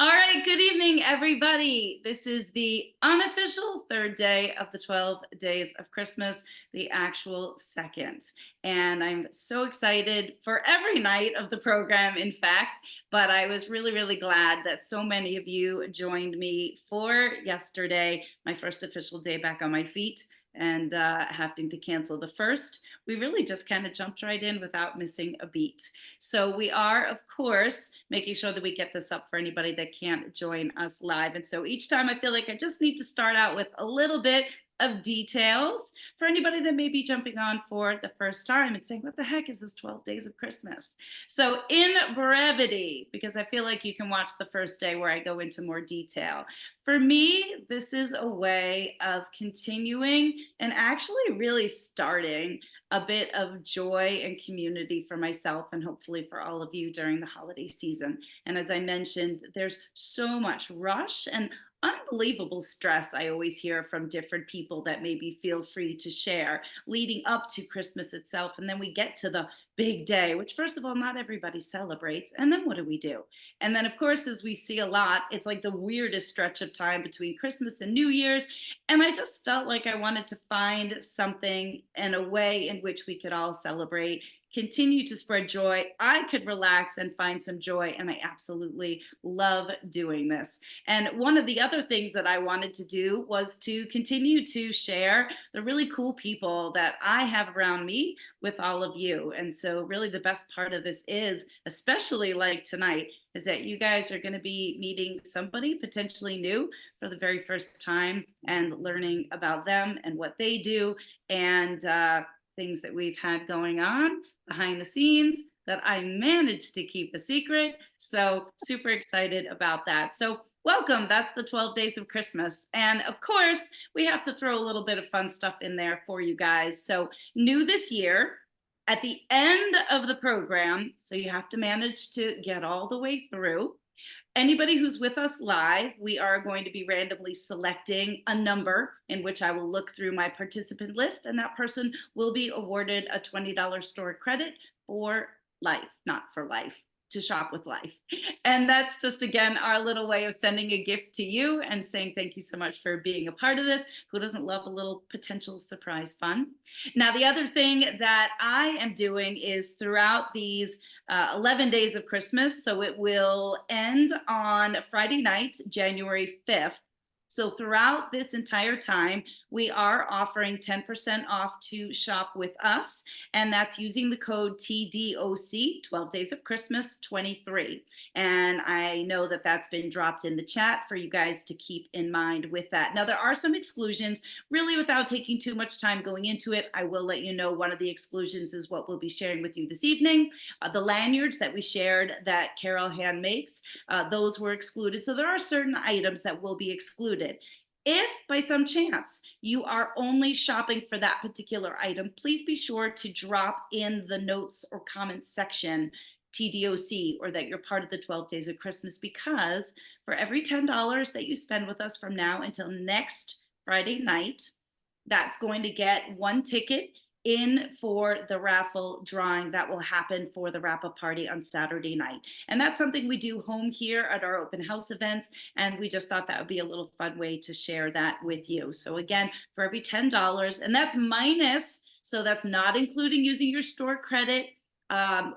All right, good evening, everybody. This is the unofficial third day of the 12 days of Christmas, the actual second. And I'm so excited for every night of the program, in fact. But I was really, really glad that so many of you joined me for yesterday, my first official day back on my feet and having to cancel the first. We really just kind of jumped right in without missing a beat. So we are, of course, making sure that we get this up for anybody that can't join us live. And so each time I feel like I just need to start out with a little bit of details for anybody that may be jumping on for the first time and saying, what the heck is this 12 days of Christmas? So in brevity, because I feel like you can watch the first day where I go into more detail. For me, this is a way of continuing and actually really starting a bit of joy and community for myself and hopefully for all of you during the holiday season. And as I mentioned, there's so much rush and unbelievable stress I always hear from different people that maybe feel free to share leading up to Christmas itself. And then we get to the big day, which, first of all, not everybody celebrates. And then what do? And then, of course, as we see a lot, it's like the weirdest stretch of time between Christmas and New Year's. And I just felt like I wanted to find something and a way in which we could all celebrate, continue to spread joy. I could relax and find some joy, and I absolutely love doing this. And one of the other things that I wanted to do was to continue to share the really cool people that I have around me with all of you. And so, really, the best part of this is, especially like tonight, is that you guys are going to be meeting somebody potentially new for the very first time and learning about them and what they do and things that we've had going on behind the scenes that I managed to keep a secret. So super excited about that. So welcome. That's the 12 days of Christmas. And of course, we have to throw a little bit of fun stuff in there for you guys. So new this year, at the end of the program, so you have to manage to get all the way through. Anybody who's with us live, we are going to be randomly selecting a number in which I will look through my participant list, and that person will be awarded a $20 store credit for life, not for life, to shop with life. And that's just, again, our little way of sending a gift to you and saying thank you so much for being a part of this. Who doesn't love a little potential surprise fun? Now, the other thing that I am doing is throughout these 11 days of Christmas, so it will end on Friday night, January 5th. So throughout this entire time, we are offering 10% off to shop with us, and that's using the code TDOC, 12 Days of Christmas 23. And I know that that's been dropped in the chat for you guys to keep in mind with that. Now, there are some exclusions, really without taking too much time going into it. I will let you know one of the exclusions is what we'll be sharing with you this evening. The lanyards that we shared that Carol hand makes, those were excluded. So there are certain items that will be excluded. If by some chance you are only shopping for that particular item, please be sure to drop in the notes or comments section TDOC or that you're part of the 12 Days of Christmas, because for every $10 that you spend with us from now until next Friday night, that's going to get one ticket in for the raffle drawing that will happen for the wrap-up party on Saturday night. And that's something we do home here at our open house events, and we just thought that would be a little fun way to share that with you. So again, for every $10, and that's minus, so that's not including using your store credit,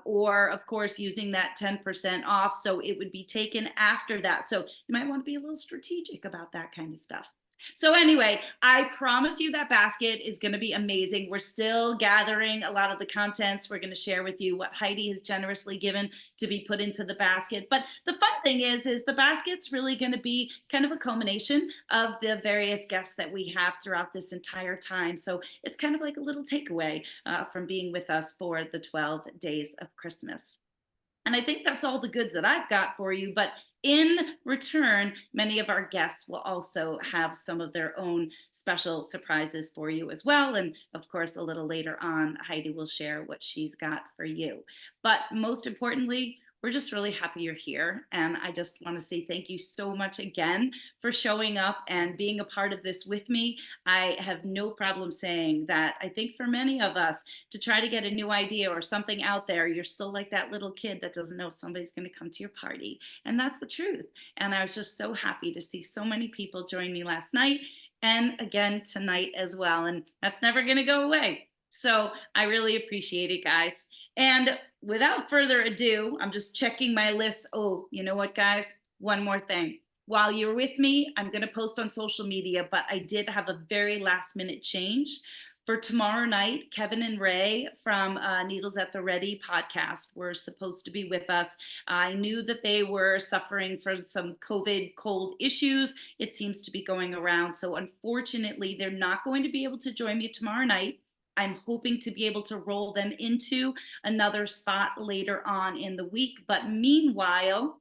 or of course using that 10% off. So it would be taken after that. So you might want to be a little strategic about that kind of stuff. So anyway, I promise you that basket is going to be amazing. We're still gathering a lot of the contents. We're going to share with you what Heidi has generously given to be put into the basket. But the fun thing is the basket's really going to be kind of a culmination of the various guests that we have throughout this entire time. So it's kind of like a little takeaway from being with us for the 12 days of Christmas. And I think that's all the goods that I've got for you. But in return, many of our guests will also have some of their own special surprises for you as well. And of course, a little later on, Heidi will share what she's got for you. But most importantly, we're just really happy you're here. And I just want to say thank you so much again for showing up and being a part of this with me. I have no problem saying that I think for many of us to try to get a new idea or something out there, you're still like that little kid that doesn't know if somebody's going to come to your party. And that's the truth. And I was just so happy to see so many people join me last night and again tonight as well. And that's never going to go away. So I really appreciate it, guys. And without further ado, I'm just checking my list. Oh, you know what, guys? One more thing. While you're with me, I'm going to post on social media, but I did have a very last minute change. For tomorrow night, Kevin and Ray from Needles at the Ready podcast were supposed to be with us. I knew that they were suffering from some COVID cold issues. It seems to be going around. So unfortunately, they're not going to be able to join me tomorrow night. I'm hoping to be able to roll them into another spot later on in the week. But meanwhile,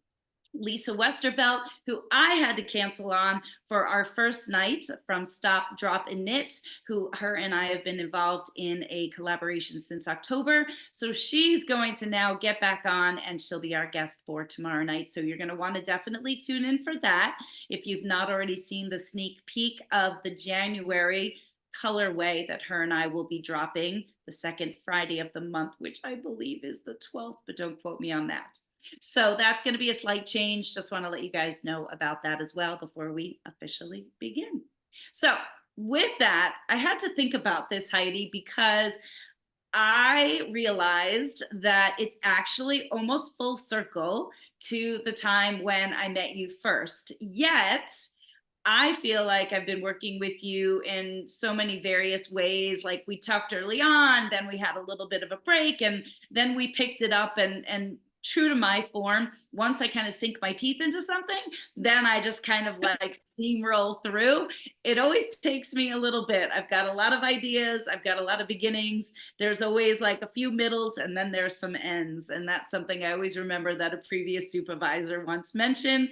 Lisa Westervelt, who I had to cancel on for our first night from Stop, Drop, and Knit, who her and I have been involved in a collaboration since October. So she's going to now get back on and she'll be our guest for tomorrow night. So you're going to want to definitely tune in for that. If you've not already seen the sneak peek of the January colorway that her and I will be dropping the second Friday of the month, which I believe is the 12th, but don't quote me on that. So that's going to be a slight change. Just want to let you guys know about that as well before we officially begin. So with that, I had to think about this, Heidi, because I realized that it's actually almost full circle to the time when I met you first. Yet, I feel like I've been working with you in so many various ways. Like we talked early on, then we had a little bit of a break, and then we picked it up and true to my form, once I kind of sink my teeth into something, then I just kind of like steamroll through. It always takes me a little bit. I've got a lot of ideas, I've got a lot of beginnings. There's always like a few middles and then there's some ends. And that's something I always remember that a previous supervisor once mentioned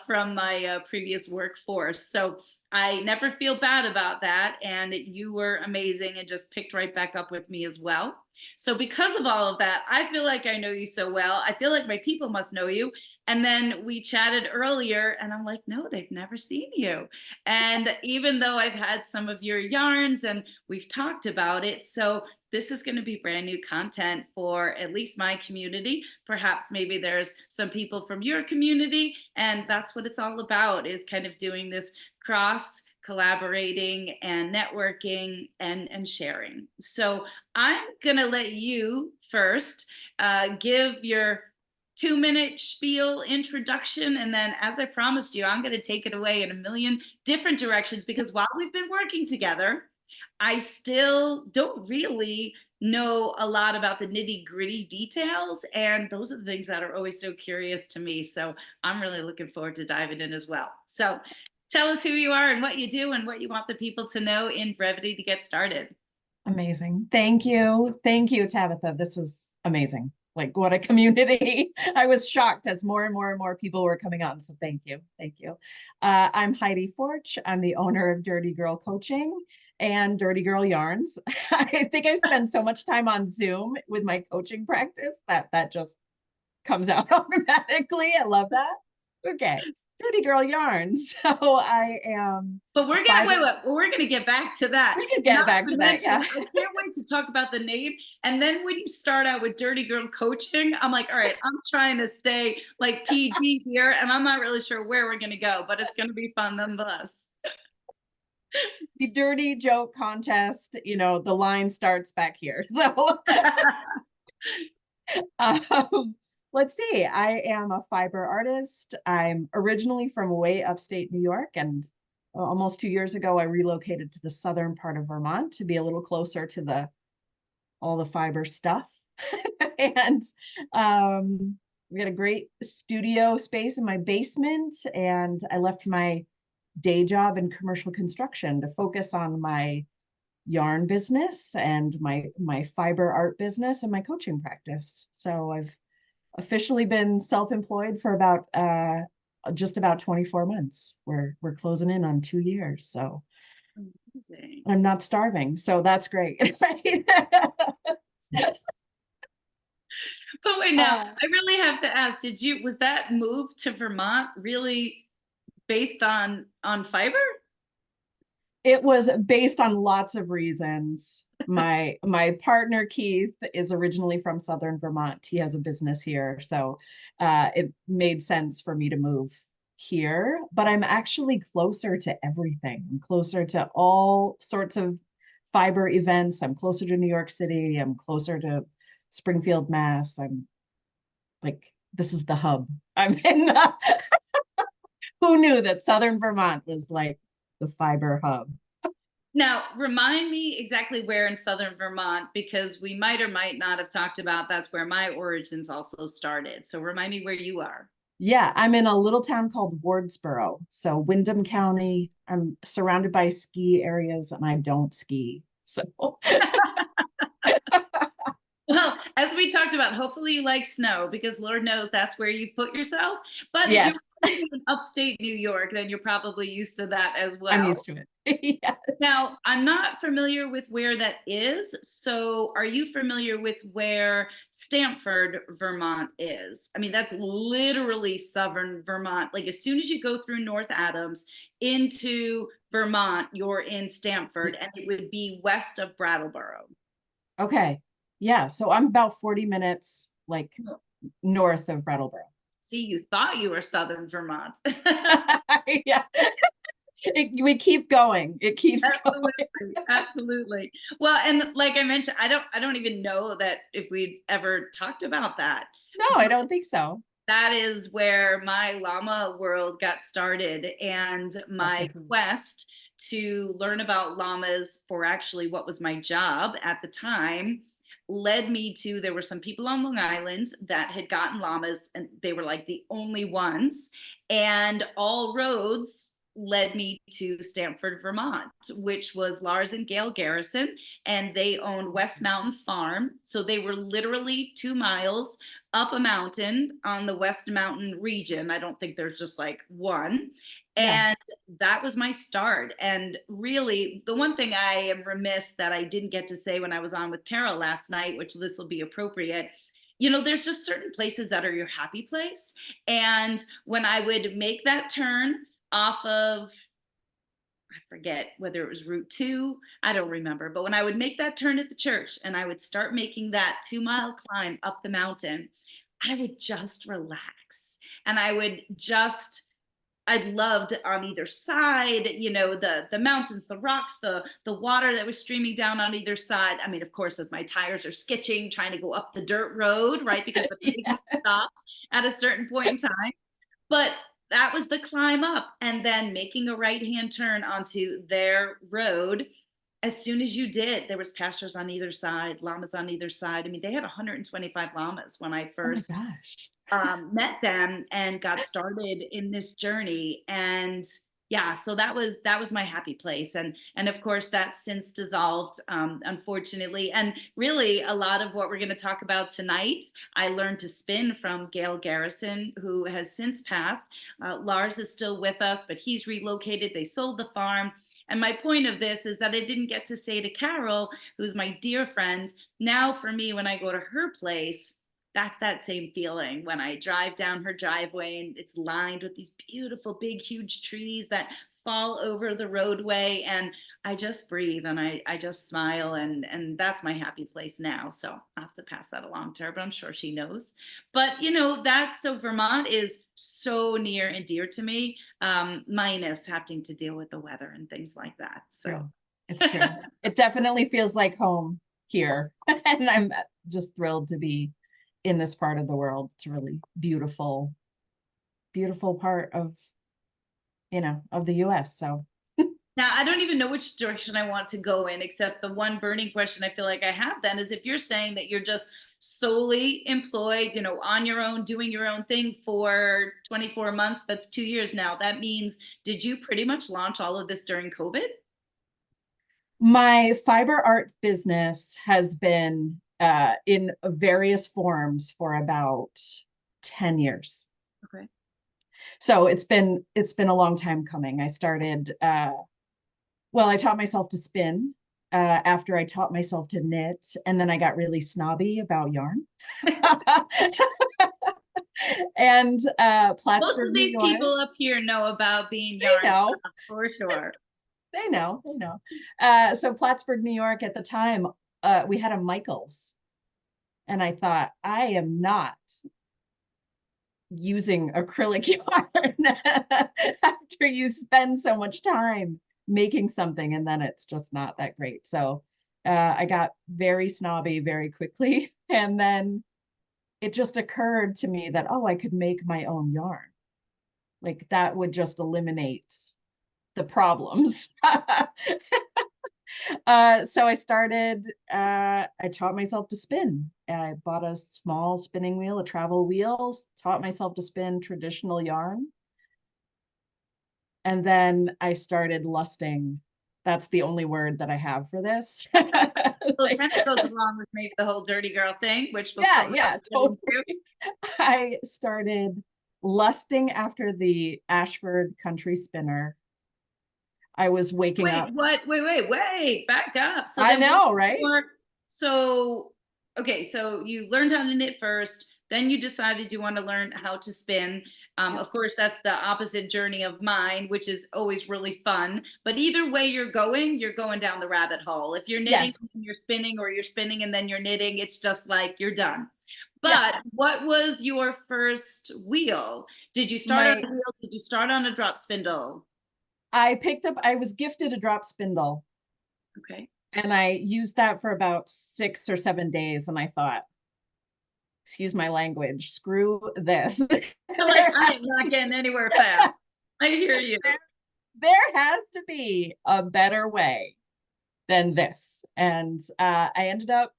from my previous workforce. So I never feel bad about that. And you were amazing and just picked right back up with me as well. So because of all of that, I feel like I know you so well. I feel like my people must know you. And then we chatted earlier and I'm like, no, they've never seen you. And even though I've had some of your yarns and we've talked about it, so this is going to be brand new content for at least my community. Perhaps maybe there's some people from your community, and that's what it's all about, is kind of doing this cross collaborating and networking and sharing. So I'm gonna let you first give your 2-minute spiel introduction, and then as I promised you, I'm going to take it away in a million different directions, because while we've been working together, I still don't really know a lot about the nitty gritty details. And those are the things that are always so curious to me. So I'm really looking forward to diving in as well. So tell us who you are and what you do and what you want the people to know in brevity to get started. Amazing. Thank you. Thank you, Tabitha. This is amazing. Like, what a community. I was shocked as more and more and more people were coming on. So thank you. Thank you. I'm Heidi Fortsch. I'm the owner of Dirty Girl Coaching and Dirty Girl Yarns. I think I spend so much time on Zoom with my coaching practice that just comes out automatically. I love that. Okay. Dirty Girl Yarns. So I am. But we're gonna wait. We're gonna get back to that. We can get back to that. Yeah. I can't wait to talk about the name. And then when you start out with Dirty Girl Coaching, I'm like, all right, I'm trying to stay like PG here, and I'm not really sure where we're gonna go, but it's gonna be fun nonetheless. The dirty joke contest, you know, the line starts back here. So let's see. I am a fiber artist. I'm originally from way upstate New York, and almost 2 years ago, I relocated to the southern part of Vermont to be a little closer to all the fiber stuff. And we got a great studio space in my basement, and I left my day job in commercial construction to focus on my yarn business and my fiber art business and my coaching practice. So I've officially been self-employed for about just about 24 months. We're closing in on 2 years. So amazing. I'm not starving. So that's great. But wait, now Uh, I really have to ask, was that move to Vermont really based on fiber? it was based on lots of reasons. My partner Keith is originally from Southern Vermont. He has a business here, so it made sense for me to move here. But I'm actually closer to everything. I'm closer to all sorts of fiber events. I'm closer to New York City. I'm closer to Springfield, Mass. I'm like, this is the hub. I'm in. Who knew that Southern Vermont was like the fiber hub? Now, remind me exactly where in southern Vermont, because we might or might not have talked about that's where my origins also started. So remind me where you are. Yeah, I'm in a little town called Wardsboro. So Windham County. I'm surrounded by ski areas and I don't ski. So Well, as we talked about, hopefully you like snow because Lord knows that's where you put yourself. But if you're yes, in upstate New York, then you're probably used to that as I'm well. used to it. Yes. Now, I'm not familiar with where that is. So, are you familiar with where Stamford, Vermont is? I mean, that's literally southern Vermont. Like, as soon as you go through North Adams into Vermont, you're in Stamford, and it would be west of Brattleboro. Okay. Yeah. So I'm about 40 minutes like north of Brattleboro. See, you thought you were southern Vermont. Yeah. We keep going. It keeps going. Absolutely, absolutely. Well, and like I mentioned, I don't even know that if we'd ever talked about that. No, I don't think so. That is where my llama world got started, and That's my so cool. quest to learn about llamas for actually what was my job at the time led me to, there were some people on Long Island that had gotten llamas and they were like the only ones, and all roads led me to Stamford, Vermont, which was Lars and Gail Garrison, and they owned West Mountain Farm. So they were literally 2 miles up a mountain on the West Mountain region. I don't think there's just like one. Yeah. And that was my start. And really, the one thing I am remiss that I didn't get to say when I was on with Carol last night, which this will be appropriate, there's just certain places that are your happy place. And when I would make that turn off of, I forget whether it was Route 2, I don't remember, but when I would make that turn at the church and I would start making that 2 mile climb up the mountain, I would just relax. And I loved on either side, the mountains, the rocks, the water that was streaming down on either side. I mean, of course, as my tires are skitching, trying to go up the dirt road, right? Because the Yeah. pavement stopped at a certain point in time. But that was the climb up, and then making a right hand turn onto their road. As soon as you did, there was pastures on either side, llamas on either side. I mean, they had 125 llamas when I Oh my first gosh. met them and got started in this journey. And yeah, so that was my happy place. And of course that's since dissolved, unfortunately. And really, a lot of what we're going to talk about tonight, I learned to spin from Gail Garrison, who has since passed. Lars is still with us, but he's relocated. They sold the farm. And my point of this is that I didn't get to say to Carol, who's my dear friend, now for me, when I go to her place, that's that same feeling when I drive down her driveway and it's lined with these beautiful, big, huge trees that fall over the roadway. And I just breathe and I just smile. And that's my happy place now. So I have to pass that along to her, but I'm sure she knows. But, that's so Vermont is so near and dear to me, minus having to deal with the weather and things like that. So. True. It's true. It definitely feels like home here. And I'm just thrilled to be in this part of the world. It's a really beautiful, beautiful part of the US. So Now, I don't even know which direction I want to go in, except the one burning question I feel like I have then is if you're saying that you're just solely employed, on your own, doing your own thing for 24 months, that's 2 years now. That means, did you pretty much launch all of this during COVID? my fiber art business has been in various forms for about 10 years. Okay. So it's been a long time coming. I started well, I taught myself to spin after I taught myself to knit, and then I got really snobby about yarn. And Most Plattsburgh, of New these York, people up here know about being they yarn know, snobs for sure. they know. So Plattsburgh, New York at the time, we had a Michaels. And I thought, I am not using acrylic yarn after you spend so much time making something and then it's just not that great. So I got very snobby very quickly. And then it just occurred to me that, oh, I could make my own yarn. Like that would just eliminate the problems. So I taught myself to spin. I bought a small spinning wheel, a travel wheel, taught myself to spin traditional yarn. And then I started lusting. That's the only word that I have for this. So it Like, kind of goes along with maybe the whole dirty girl thing, which we'll yeah, still have yeah, to get totally. into. I started lusting after the Ashford country spinner. I was waking Wait, up. what? Wait, back up. So I then what know, right? more? So, okay, so you learned how to knit first, then you decided you want to learn how to spin. Yep. Of course, that's the opposite journey of mine, which is always really fun. But either way you're going down the rabbit hole. If you're knitting Yes. and you're spinning, or you're spinning and then you're knitting, it's just like you're done. Yeah. But what was your first wheel? Did you start on My a wheel? Did you start on a drop spindle? I was gifted a drop spindle Okay. and I used that for about 6 or 7 days. And I thought, excuse my language, screw this. You're like, I am not getting anywhere fast. I hear you. There has to be a better way than this. And I ended up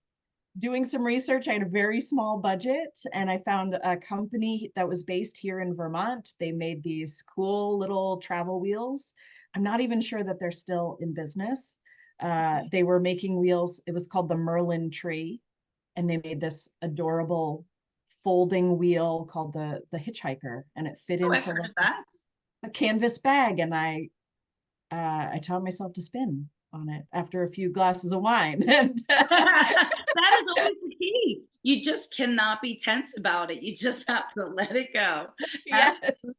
doing some research. I had a very small budget and I found a company that was based here in Vermont. They made these cool little travel wheels. I'm not even sure that they're still in business. They were making wheels. It was called the Merlin tree. And they made this adorable folding wheel called the hitchhiker. And it fit Oh, I've into heard like of that. a canvas bag. And I taught myself to spin on it after a few glasses of wine. And That is always the key. You just cannot be tense about it. You just have to let it go. yes, yeah, Absolutely.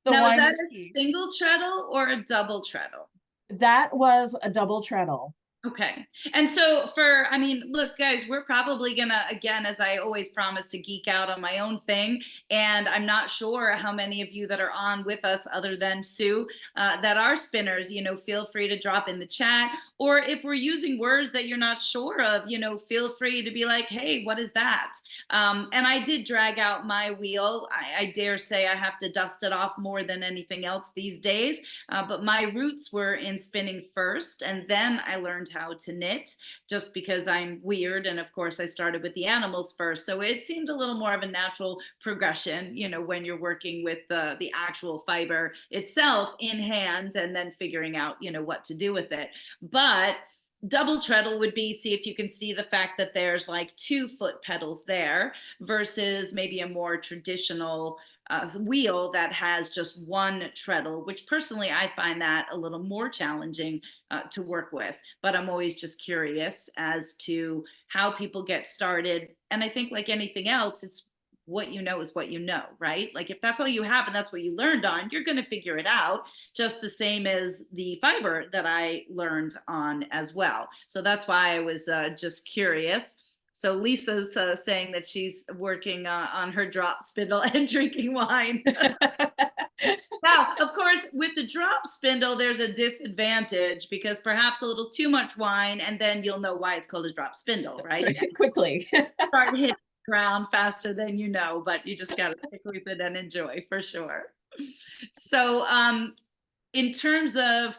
the Now, is wine that is a key. single treadle or a double treadle? That was a double treadle. Okay. And so I mean, look, guys, we're probably gonna, again, as I always promise, to geek out on my own thing. And I'm not sure how many of you that are on with us, other than Sue, that are spinners, feel free to drop in the chat. Or if we're using words that you're not sure of, feel free to be like, hey, what is that? And I did drag out my wheel. I dare say I have to dust it off more than anything else these days. But my roots were in spinning first, and then I learned how to knit, just because I'm weird. And of course, I started with the animals first. So it seemed a little more of a natural progression, when you're working with the actual fiber itself in hand and then figuring out, what to do with it. But double treadle would be, see if you can see the fact that there's like 2 foot pedals there versus maybe a more traditional wheel that has just one treadle, which personally I find that a little more challenging to work with. But I'm always just curious as to how people get started. And I think, like anything else, it's what you know is what you know, right? Like if that's all you have and that's what you learned on, you're going to figure it out, just the same as the fiber that I learned on as well. So that's why I was just curious. So Lisa's saying that she's working on her drop spindle and drinking wine. Now, of course, with the drop spindle, there's a disadvantage because perhaps a little too much wine, and then you'll know why it's called a drop spindle, right? Quickly. Start hitting the ground faster than you know, but you just got to stick with it and enjoy for sure. So, in terms of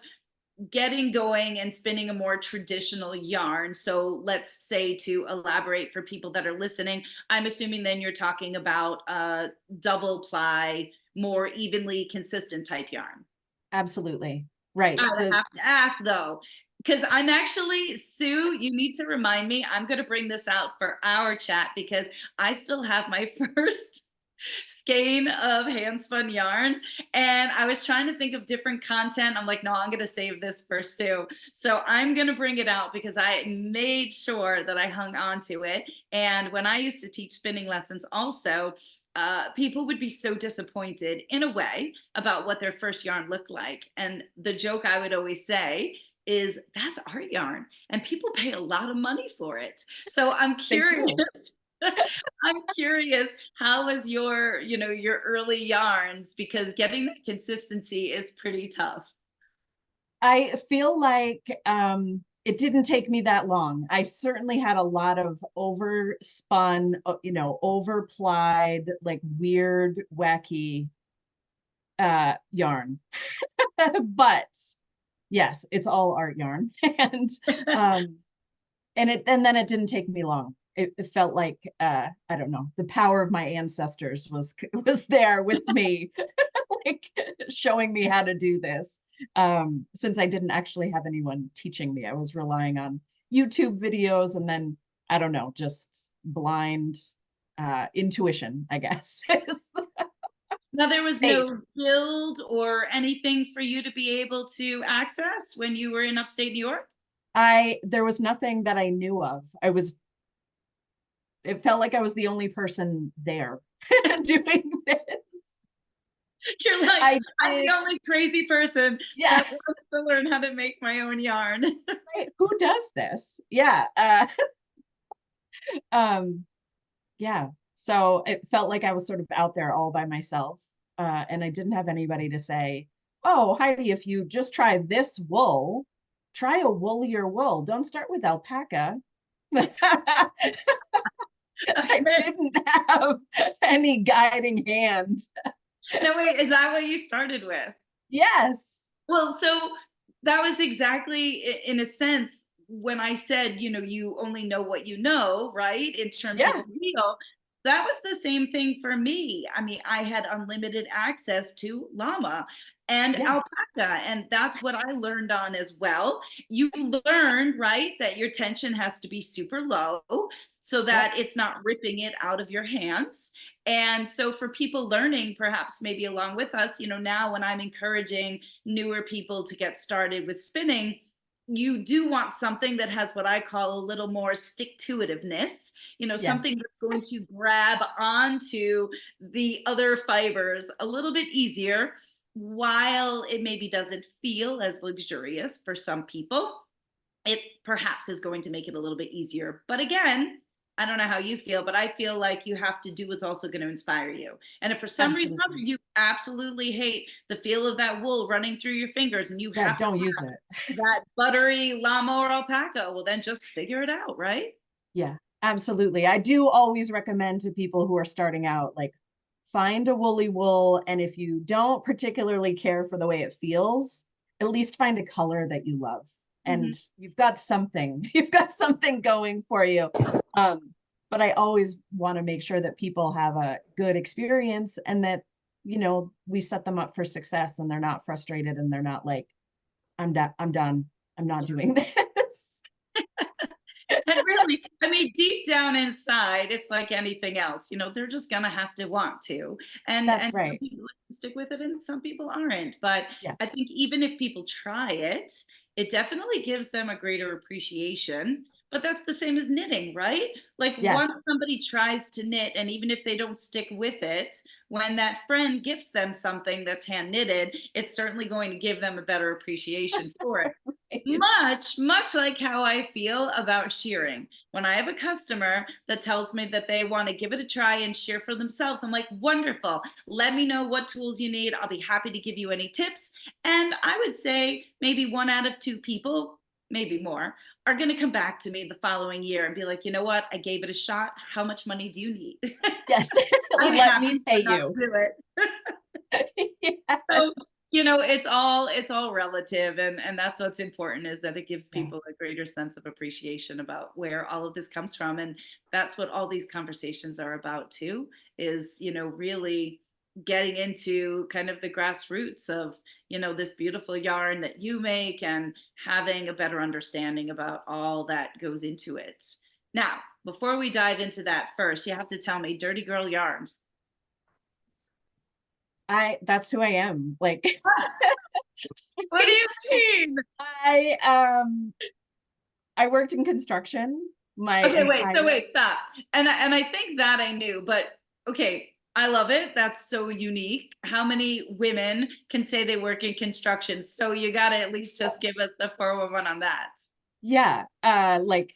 getting going and spinning a more traditional yarn, so let's say, to elaborate for people that are listening, I'm assuming then you're talking about a double ply, more evenly consistent type yarn. Absolutely. Right. I have to ask though, because I'm actually, Sue, you need to remind me. I'm going to bring this out for our chat because I still have my first skein of hand spun yarn, and I was trying to think of different content. I'm like, no, I'm going to save this for Sue. So I'm going to bring it out because I made sure that I hung on to it. And when I used to teach spinning lessons, also, people would be so disappointed in a way about what their first yarn looked like. And the joke I would always say is that's art yarn and people pay a lot of money for it. So I'm They do. curious. I'm curious, how was your, your early yarns? Because getting that consistency is pretty tough. I feel like it didn't take me that long. I certainly had a lot of overspun, overplied, like weird, wacky yarn. But yes, it's all art yarn. Um and then it didn't take me long. It felt like I don't know, the power of my ancestors was there with me, like showing me how to do this. Since I didn't actually have anyone teaching me, I was relying on YouTube videos and then I don't know, just blind intuition, I guess. Now, there was Faith. no guild or anything for you to be able to access when you were in upstate New York? There was nothing that I knew of. It felt like I was the only person there doing this. You're like, I I'm the did, only crazy person yeah. that wants to learn how to make my own yarn. Right, who does this? Yeah. Um, yeah. So it felt like I was sort of out there all by myself. And I didn't have anybody to say, oh, Heidi, if you just try this wool, try a woolier wool. Don't start with alpaca. I Okay. didn't have any guiding hand. No, wait, is that what you started with? Yes. Well, so that was exactly in a sense when I said, you only know what you know, right? In terms of Yeah. the wheel, that was the same thing for me. I mean, I had unlimited access to llama and Yeah. alpaca, and that's what I learned on as well. You learned, right, that your tension has to be super low so Yep. that it's not ripping it out of your hands. And so for people learning, perhaps maybe along with us, now when I'm encouraging newer people to get started with spinning, you do want something that has what I call a little more stick to itiveness, something Yes. that's going to grab onto the other fibers a little bit easier while it maybe doesn't feel as luxurious for some people. It perhaps is going to make it a little bit easier. But again, I don't know how you feel, but I feel like you have to do what's also going to inspire you. And if for some reason or other Absolutely. you absolutely hate the feel of that wool running through your fingers and you Yeah. have to Don't use have it. that buttery llama or alpaca, well, then just figure it out, right? Yeah, absolutely. I do always recommend to people who are starting out, like find a woolly wool. And if you don't particularly care for the way it feels, at least find a color that you love. And Mhm. you've got something, you've got something going for you. Um, but I always want to make sure that people have a good experience and that, we set them up for success and they're not frustrated and they're not like, I'm done. I'm not doing this. And really, I mean, deep down inside, it's like anything else, they're just gonna have to want to. And That's some right. people stick with it and some people aren't. But Yes. I think even if people try it, it definitely gives them a greater appreciation. But that's the same as knitting, right? Like Yes. once somebody tries to knit, and even if they don't stick with it, when that friend gifts them something that's hand knitted, it's certainly going to give them a better appreciation for it. Much, much like how I feel about shearing. When I have a customer that tells me that they want to give it a try and shear for themselves, I'm like, wonderful. Let me know what tools you need. I'll be happy to give you any tips. And I would say maybe one out of two people, maybe more, are going to come back to me the following year and be like, you know what? I gave it a shot. How much money do you need? Yes. I'm Let happy me pay to not you. do it. Yes. So it's all relative, and that's what's important is that it gives Yeah. people a greater sense of appreciation about where all of this comes from, and that's what all these conversations are about too, is really getting into kind of the grassroots of this beautiful yarn that you make and having a better understanding about all that goes into it. Now, before we dive into that, first you have to tell me dirty girl yarns. That's who I am. Like What do you mean? I um I worked in construction my Okay, wait. So entire wait, stop. And I think that I knew, but okay, I love it. That's so unique. How many women can say they work in construction? So you got to at least just give us the 411 on that. yeah, like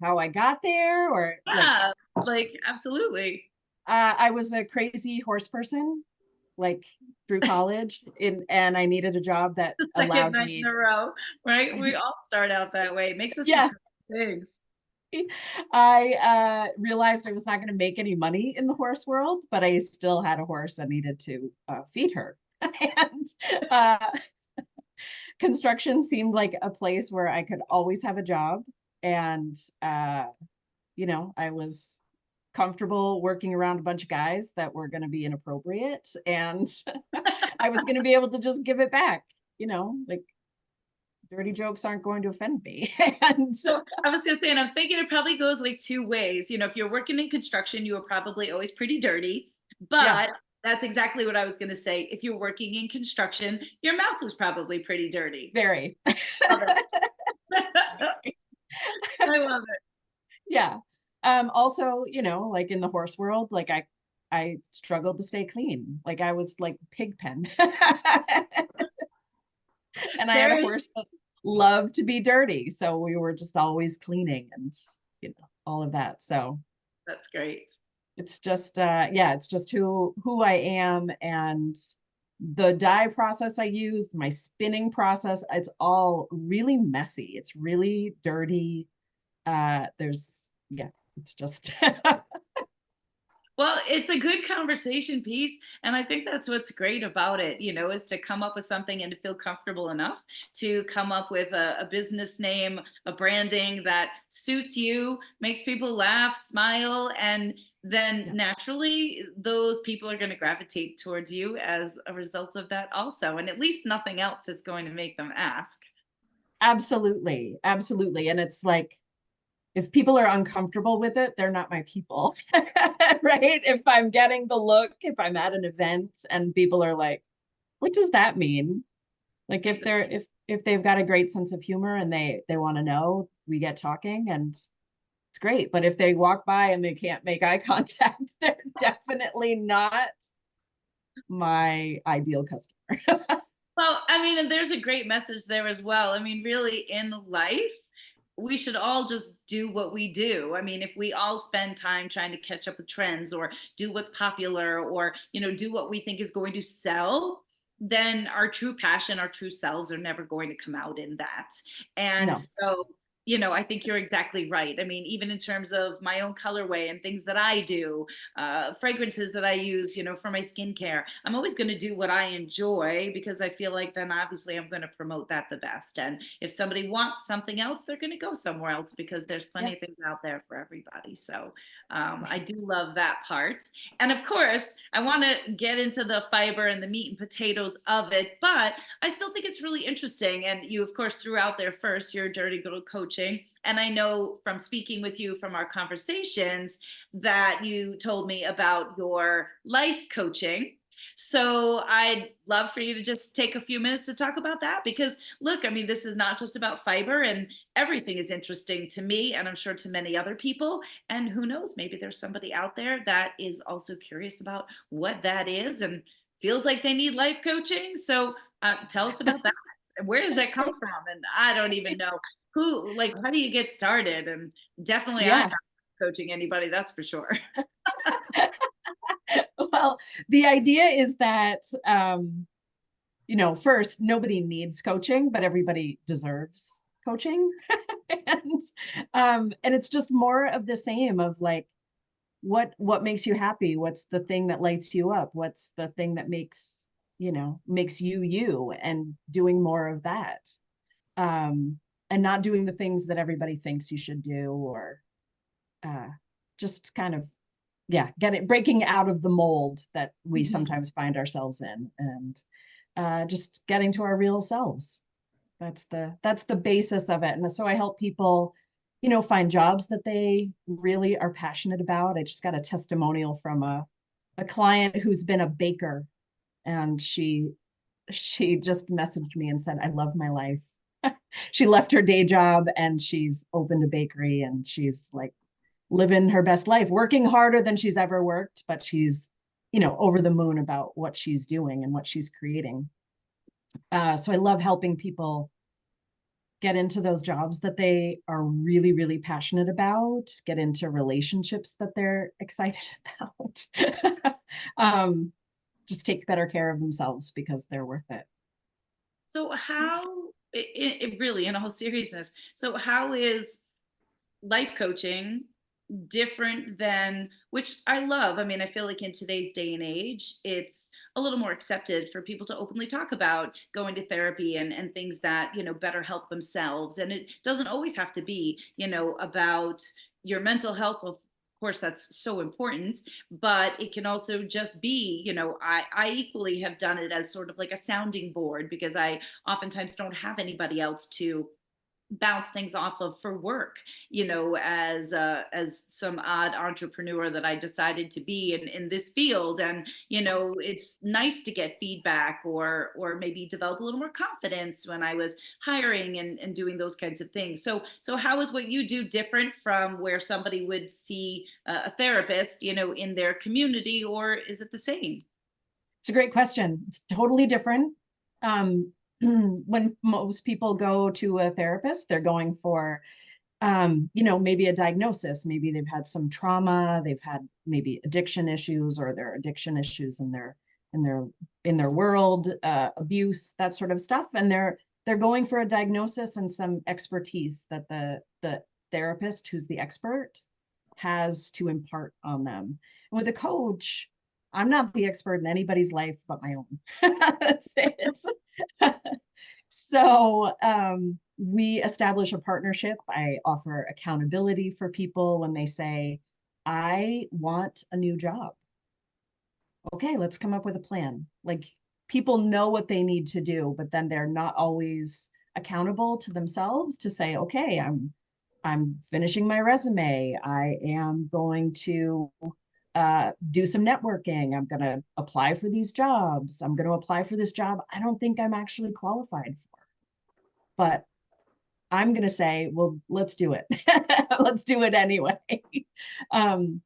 how I got there or like Yeah, like absolutely. I was a crazy horse person like through college and I needed a job that The second allowed night in me a row, right? We all start out that way. It makes us do yeah, crazy things. I realized I was not going to make any money in the horse world, but I still had a horse and needed to feed her. And uh, construction seemed like a place where I could always have a job. And, I was comfortable working around a bunch of guys that were going to be inappropriate. And I was going to be able to just give it back, like dirty jokes aren't going to offend me. And So I was gonna say, and I'm thinking it probably goes like two ways. If you're working in construction, you were probably always pretty dirty, but yes, that's exactly what I was gonna say. If you're working in construction, your mouth was probably pretty dirty. very. Love it. I love it. Yeah. Also, like in the horse world, like I struggled to stay clean. Like I was like pig pen. And I had a There is, horse that loved to be dirty. So we were just always cleaning and all of that. So that's great. it's just yeah, it's just who I am and the dye process I use, my spinning process, it's all really messy. It's really dirty. There's yeah, it's just Well, it's a good conversation piece. And I think that's what's great about it, is to come up with something and to feel comfortable enough to come up with a business name, a branding that suits you, makes people laugh, smile, and then yeah, naturally those people are going to gravitate towards you as a result of that also. And at least nothing else is going to make them ask. absolutely, absolutely. And it's like if people are uncomfortable with it, they're not my people. Right? If I'm getting the look, if I'm at an event and people are like, what does that mean? Like if they're if they've got a great sense of humor and they want to know, we get talking and it's great. But if they walk by and they can't make eye contact, they're definitely not my ideal customer. Well, I mean, and there's a great message there as well. I mean, really, in life, we should all just do what we do. I mean, if we all spend time trying to catch up with trends or do what's popular or, do what we think is going to sell, then our true passion, our true selves are never going to come out in that. And No, so, I think you're exactly right. I mean, even in terms of my own colorway and things that I do, fragrances that I use, for my skincare. I'm always going to do what I enjoy because I feel like then obviously I'm going to promote that the best. And if somebody wants something else, they're going to go somewhere else because there's yeah, plenty of things out there for everybody. So for I sure. do love that part. And of course, I want to get into the fiber and the meat and potatoes of it, but I still think it's really interesting. And you, of course, threw out there first your dirty girl coaching. And I know from speaking with you from our conversations that you told me about your life coaching. So I'd love for you to just take a few minutes to talk about that because look, I mean, this is not just about fiber and everything is interesting to me and I'm sure to many other people. And who knows, maybe there's somebody out there that is also curious about what that is and feels like they need life coaching. So tell us about that. Where does that come from? And I don't even know like, how do you get started? And definitely I'm Yeah. not coaching anybody, that's for sure. Well, the idea is that first, nobody needs coaching, but everybody deserves coaching. And it's just more of the same of like what makes you happy? What's the thing that lights you up? What's the thing that makes you you and doing more of that. And not doing the things that everybody thinks you should do or uh just kind of yeah, breaking out of the mold that we Mhm. sometimes find ourselves in and just getting to our real selves. That's the basis of it. And so I help people, find jobs that they really are passionate about. I just got a testimonial from a client who's been a baker and she just messaged me and said, I love my life. She left her day job and she's opened a bakery, and she's like living her best life, working harder than she's ever worked, but she's, over the moon about what she's doing and what she's creating. So I love helping people get into those jobs that they are really, really passionate about, get into relationships that they're excited about. Just take better care of themselves because they're worth it. So how, it really, in all seriousness, so how is life coaching different than, which I love. I mean, I feel like in today's day and age, it's a little more accepted for people to openly talk about going to therapy and things that, better help themselves. And it doesn't always have to be, about your mental health. Of course, that's so important, but it can also just be, I equally have done it as sort of like a sounding board, because I oftentimes don't have anybody else to bounce things off of for work, as some odd entrepreneur that I decided to be in this field. And it's nice to get feedback, or maybe develop a little more confidence when I was hiring and doing those kinds of things. So how is what you do different from where somebody would see a therapist, in their community, or is it the same? It's a great question. It's totally different. When most people go to a therapist, they're going for, maybe a diagnosis. Maybe they've had some trauma, they've had maybe addiction issues, or their addiction issues in their in their world, abuse, that sort of stuff. And they're going for a diagnosis and some expertise that the therapist, who's the expert, has to impart on them. And with a coach, I'm not the expert in anybody's life but my own. That's it. So we establish a partnership. I offer accountability for people when they say, I want a new job. Okay, let's come up with a plan. Like, people know what they need to do, but then they're not always accountable to themselves to say, okay, I'm finishing my resume. I am going to do some networking. I'm going to apply for these jobs. I'm going to apply for this job I don't think I'm actually qualified for. But I'm going to say, well, let's do it. Let's do it anyway. um,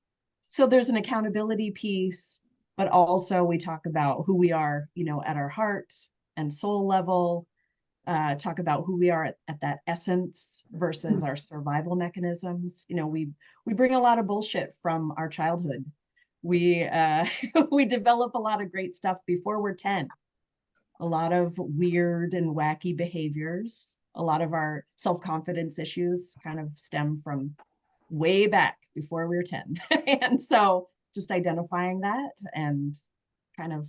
so there's an accountability piece, but also we talk about who we are, at our heart and soul level, talk about who we are at that essence versus our survival mechanisms. We bring a lot of bullshit from our childhood. We we develop a lot of great stuff before we're 10. A lot of weird and wacky behaviors. A lot of our self-confidence issues kind of stem from way back before we were 10. And so just identifying that and kind of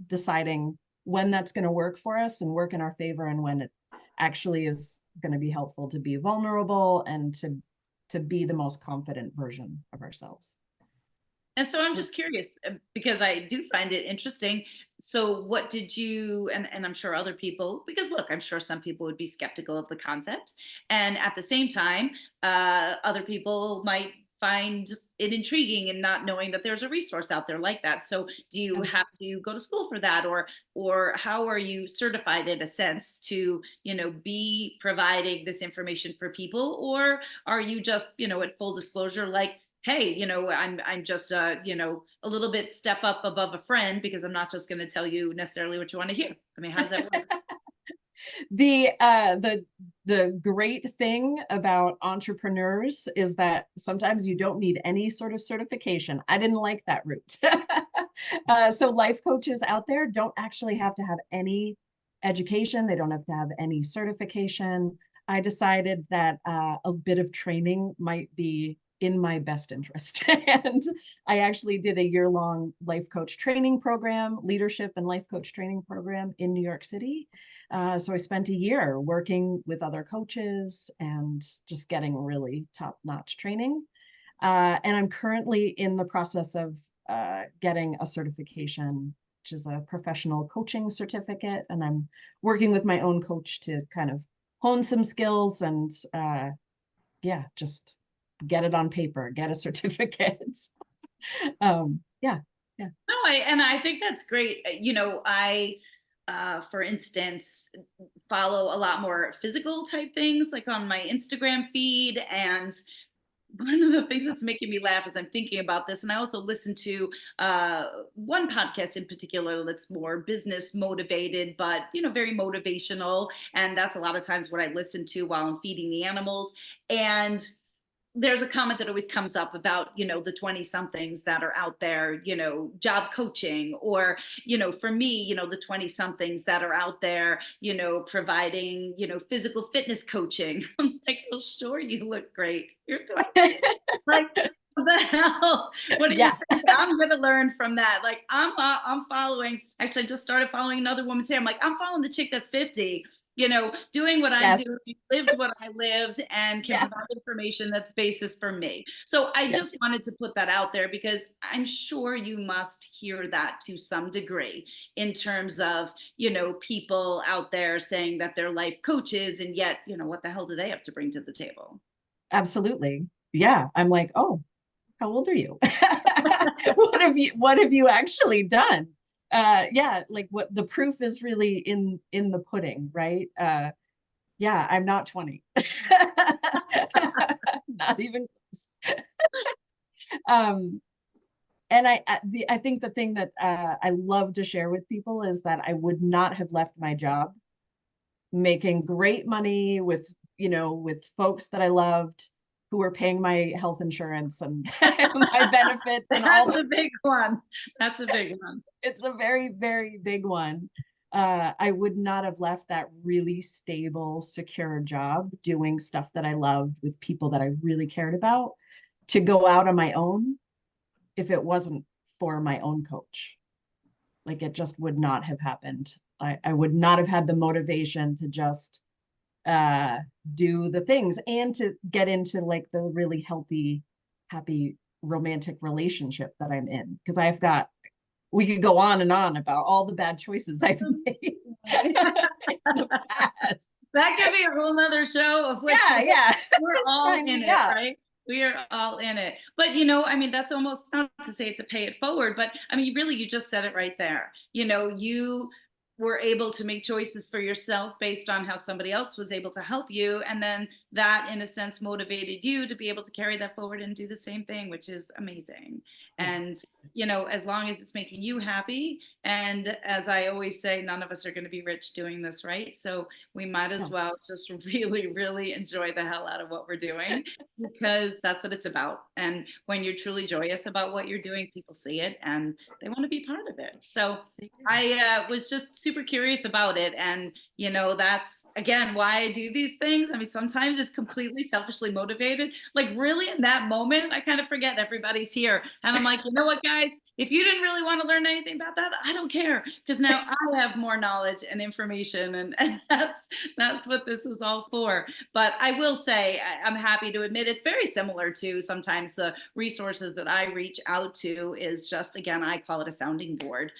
deciding when that's going to work for us and work in our favor, and when it actually is going to be helpful to be vulnerable and to be the most confident version of ourselves. And so I'm just curious, because I do find it interesting. So what did you, and I'm sure other people, because look, I'm sure some people would be skeptical of the concept. And at the same time, other people might find it intriguing, and not knowing that there's a resource out there like that. So do you have to go to school for that, or how are you certified in a sense to, be providing this information for people? Or are you just, at full disclosure, like, hey, I'm just a little bit step up above a friend, because I'm not just going to tell you necessarily what you want to hear. I mean, how does that work? The great thing about entrepreneurs is that sometimes you don't need any sort of certification. I didn't like that route. So life coaches out there don't actually have to have any education. They don't have to have any certification. I decided that a bit of training might be in my best interest. And I actually did a year-long life coach training program, leadership and life coach training program in New York City. So I spent a year working with other coaches and just getting really top-notch training. And I'm currently in the process of getting a certification, which is a professional coaching certificate. And I'm working with my own coach to kind of hone some skills and yeah, just get it on paper, get a certificate. Yeah. Yeah. No, and I think that's great. For instance, follow a lot more physical type things like on my Instagram feed. And one of the things that's making me laugh as I'm thinking about this, and I also listen to one podcast in particular that's more business motivated, but very motivational. And that's a lot of times what I listen to while I'm feeding the animals. And there's a comment that always comes up about the 20 somethings that are out there job coaching, or for me the 20 somethings that are out there providing physical fitness coaching. I'm like, well, sure, you look great, you're 20. Like, what the hell? What do you Yeah. think I'm gonna learn from that? Like, I'm following. Actually, I just started following another woman today. I'm like, I'm following the chick that's 50. Doing what I Yes. do, lived what I lived, and can Yeah. provide information that's basis for me. So I Yeah. just wanted to put that out there because I'm sure you must hear that to some degree in terms of people out there saying that they're life coaches, and yet what the hell do they have to bring to the table? Absolutely. Yeah. I'm like, oh, how old are you? What have you actually done? Yeah, like what the proof is really in the pudding, right? Yeah, I'm not 20. Not even close. Um, and I think the thing that I love to share with people is that I would not have left my job making great money with, with folks that I loved who were paying my health insurance and my benefits and all That's the, a big one. That's a big one. it's a very, very big one. I would not have left that really stable, secure job doing stuff that I loved with people that I really cared about to go out on my own if it wasn't for my own coach. Like it just would not have happened. I would not have had the motivation to just uh do the things and to get into like the really healthy, happy romantic relationship that I'm in, because I've got, we could go on and on about all the bad choices I've made in the past. That could be a whole nother show, of which Yeah, yeah. we're Just all sign in me it, up. right? We are all in it. But I mean, that's almost not to say to pay it forward, but I mean, you just said it right there. You were able to make choices for yourself based on how somebody else was able to help you. And then that, in a sense, motivated you to be able to carry that forward and do the same thing, which is amazing. Yeah. And, as long as it's making you happy. And as I always say, none of us are going to be rich doing this, right? So we might as No. well just really, really enjoy the hell out of what we're doing, because that's what it's about. And when you're truly joyous about what you're doing, people see it and they want to be part of it. So I was just super curious about it. And, that's again why I do these things. I mean, sometimes it's completely selfishly motivated. Like, really, in that moment, I kind of forget everybody's here. And I'm like, you know what, guys? If you didn't really want to learn anything about that, I don't care, because now I have more knowledge and information. And that's what this is all for. But I will say, I'm happy to admit it's very similar to sometimes the resources that I reach out to is just, again, I call it a sounding board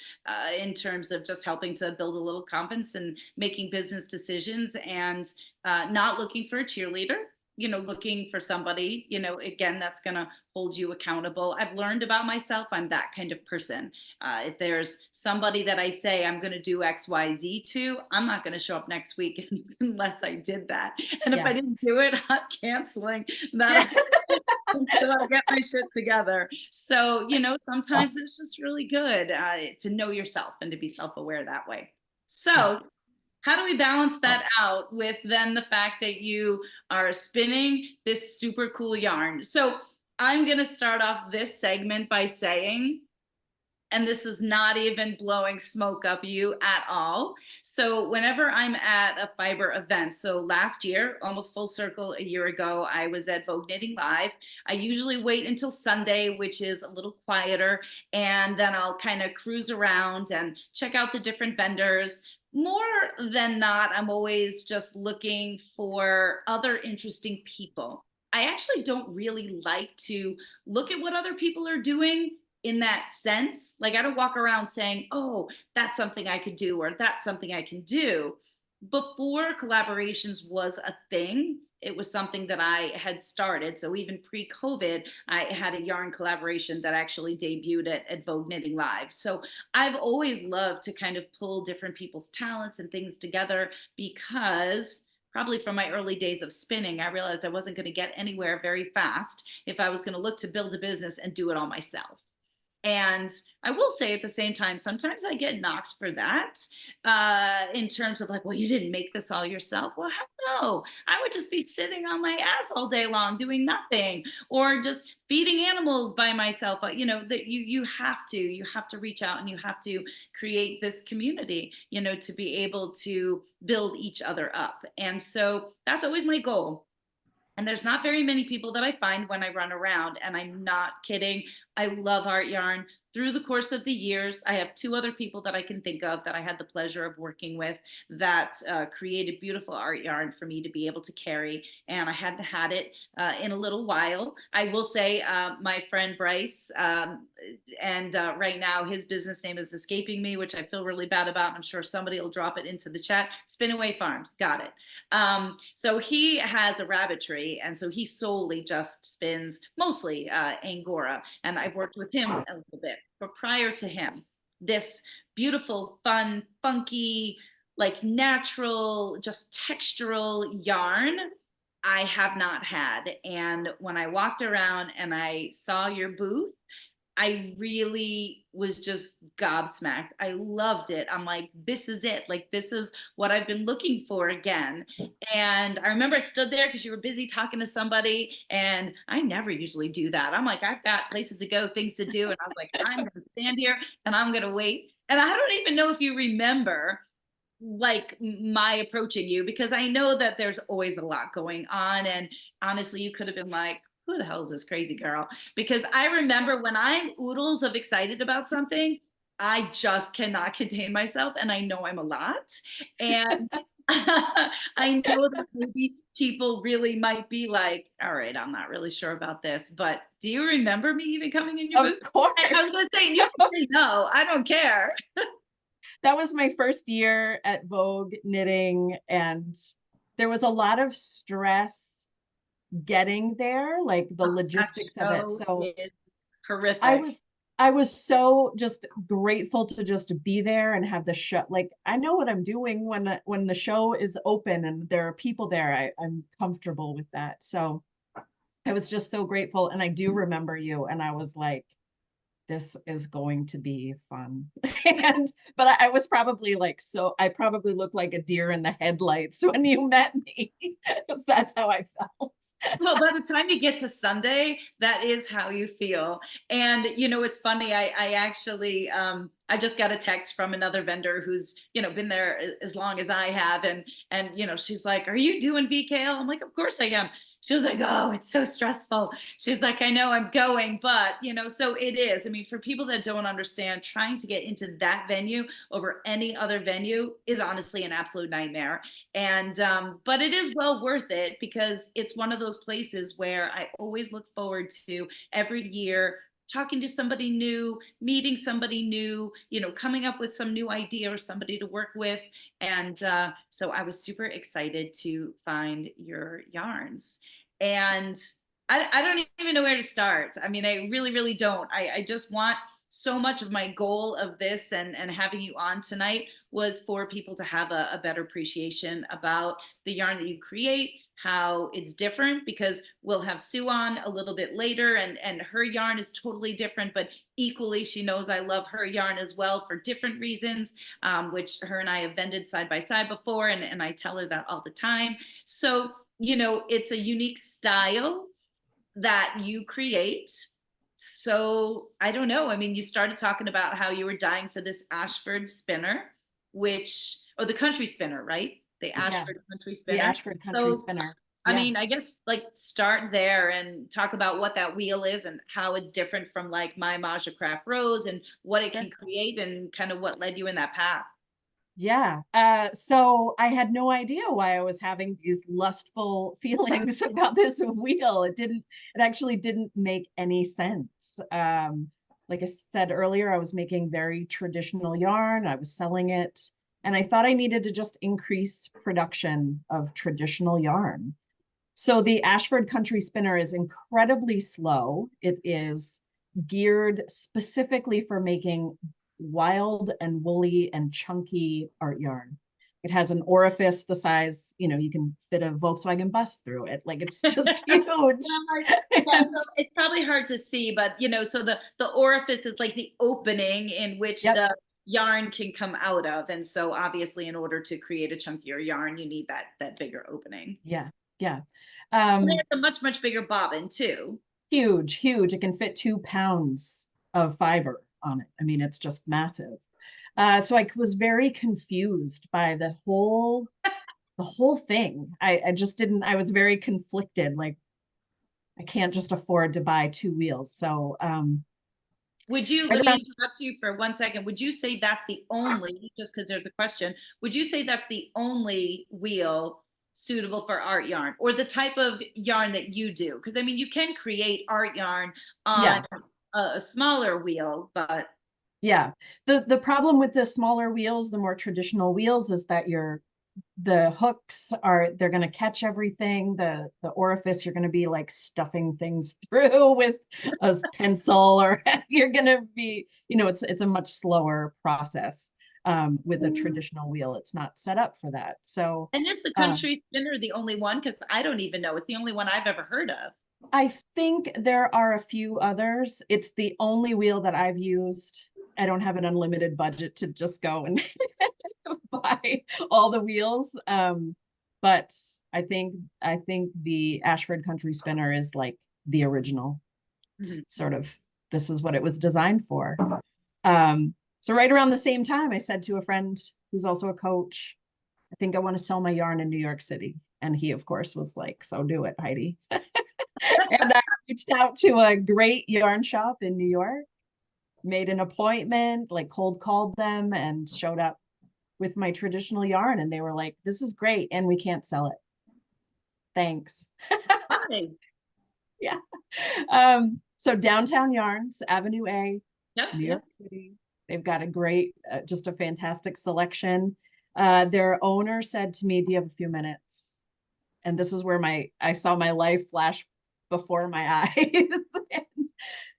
in terms of just helping to build a little confidence and making business decisions, and not looking for a cheerleader. Looking for somebody, again, that's going to hold you accountable. I've learned about myself, I'm that kind of person. If there's somebody that I say I'm going to do XYZ to, I'm not going to show up next week unless I did that. And if Yeah. I didn't do it, I'm canceling that Yeah. appointment until I get my shit together. So, Oh, sometimes it's just really good to know yourself and to be self aware that way. yeah. So, how do we balance Oh, that out with then the fact that you are spinning this super cool yarn? So, I'm going to start off this segment by saying, and this is not even blowing smoke up you at all. So whenever I'm at a fiber event, so last year, almost full circle a year ago, I was at Vogue Knitting Live. I usually wait until Sunday, which is a little quieter, and then I'll kind of cruise around and check out the different vendors. More than not, I'm always just looking for other interesting people. I actually don't really like to look at what other people are doing in that sense. Like, I don't walk around saying, oh, that's something I could do, or that's something I can do. before collaborations was a thing, it was something that I had started. So even pre-COVID, I had a yarn collaboration that actually debuted at Vogue Knitting Live. So I've always loved to kind of pull different people's talents and things together because probably from my early days of spinning, I realized I wasn't going to get anywhere very fast if I was going to look to build a business and do it all myself. And I will say at the same time, sometimes I get knocked for that in terms of like, well, you didn't make this all yourself. Well, heck no. I would just be sitting on my ass all day long doing nothing or just feeding animals by myself. You know, that you have to reach out and you have to create this community, you know, to be able to build each other up. And so that's always my goal. And there's not very many people that I find when I run around, and I'm not kidding. I love art yarn. Through the course of the years, I have two other people that I can think of that I had the pleasure of working with that created beautiful art yarn for me to be able to carry. And I hadn't had it in a little while. I will say, my friend Bryce, and right now his business name is escaping me, which I feel really bad about. I'm sure somebody will drop it into the chat. Spinaway Farms, got it. So he has a rabbitry, and so he solely just spins mostly Angora, and I've worked with him a little bit. But prior to him, this beautiful, fun, funky, like natural, just textural yarn I have not had. And when I walked around and I saw your booth, I really was just gobsmacked. I loved it. I'm like, this is it. Like, this is what I've been looking for again. And I remember I stood there because you were busy talking to somebody, and I never usually do that. I'm like, I've got places to go, things to do. And I was like, I'm going to stand here and I'm going to wait. And I don't even know if you remember like my approaching you because I know that there's always a lot going on. And honestly, you could have been like, who the hell is this crazy girl? Because I remember when I'm oodles of excited about something, I just cannot contain myself. And I know I'm a lot. And I know that maybe people really might be like, all right, I'm not really sure about this. But do you remember me even coming in your booth? Of course. I was going to say, and you can say no, I don't care. That was my first year at Vogue knitting, and there was a lot of stress getting there, like the That logistics of it. show So is I horrific. was I was so just grateful to just be there and have the show. Like I know what I'm doing when the show is open and there are people there. I'm comfortable with that. So I was just so grateful. And I do remember you. And I was like, this is going to be fun. And but I was probably like, so I probably looked like a deer in the headlights when you met me. That's how I felt. Well, by the time you get to Sunday, that is how you feel. And you know, it's funny. I actually I just got a text from another vendor who's, you know, been there as long as I have, and you know, she's like, "Are you doing VKL?" I'm like, "Of course I am." She was like, "Oh, it's so stressful." She's like, "I know I'm going, but you know, so it is. I mean, for people that don't understand, trying to get into that venue over any other venue is honestly an absolute nightmare. And but it is well worth it because it's one of those places where I always look forward to every year talking to somebody new, meeting somebody new, you know, coming up with some new idea or somebody to work with. And so I was super excited to find your yarns. And I don't even know where to start. I mean, I really, really don't. I just want so much of my goal of this and having you on tonight was for people to have a better appreciation about the yarn that you create, how it's different, because we'll have Sue on a little bit later, and her yarn is totally different, but equally she knows I love her yarn as well for different reasons, which her and I have vended side by side before, and I tell her that all the time. So, you know, it's a unique style that you create. So I don't know. I mean, you started talking about how you were dying for this Ashford spinner, which, or the country spinner, right? The Yeah, Ashford country the spinner. Ashford Country So, Spinner. I Yeah. mean, I guess like start there and talk about what that wheel is and how it's different from like my Maja Craft Rose and what it Yeah. can create and kind of what led you in that path. Yeah. So I had no idea why I was having these lustful feelings about this wheel. It actually didn't make any sense. Like I said earlier, I was making very traditional yarn. I was selling it And I thought I needed to just increase production of traditional yarn. So the Ashford Country Spinner is incredibly slow. It is geared specifically for making wild and woolly and chunky art yarn. It has an orifice the size, you can fit a Volkswagen bus through it. Like it's just huge. Yeah, And so it's probably hard to see, but so the orifice is like the opening in which yep, the yarn can come out of, and so obviously, in order to create a chunkier yarn, you need that bigger opening. yeah, yeah. And there's Um, a much bigger bobbin too. huge, huge. It can fit 2 pounds of fiber on it. I mean, it's just massive. So I was very confused by the whole thing. I just didn't, I was very conflicted. Like I can't just afford to buy 2 wheels. So Would you, right let me around, interrupt you for 1 second. Would you say that's the only, just because there's a question, would you say that's the only wheel suitable for art yarn or the type of yarn that you do? Because I mean, you can create art yarn on yeah, a smaller wheel, but yeah. The problem with the smaller wheels, the more traditional wheels, is that the hooks they're going to catch everything. The orifice, you're going to be like stuffing things through with a pencil, or you're going to be, it's a much slower process. With a traditional wheel, it's not set up for that. So and is the um, country spinner the only one? Because I don't even know. It's the only one I've ever heard of. I think there are a few others. It's the only wheel that I've used. I don't have an unlimited budget to just go and buy all the wheels. But I think the Ashford Country Spinner is like the original. It's Mhm. sort of, this is what it was designed for. So right around the same time, I said to a friend who's also a coach, I think I want to sell my yarn in New York City. And he, of course, was like, so do it, Heidi. And I reached out to a great yarn shop in New York, made an appointment, like cold called them, and showed up with my traditional yarn. And they were like, this is great. And we can't sell it. Thanks. Hi. Yeah. So Downtown Yarns, Avenue A, Yep, New yep. York City. They've got a great, just a fantastic selection. Their owner said to me, do you have a few minutes? And this is where I saw my life flash before my eyes.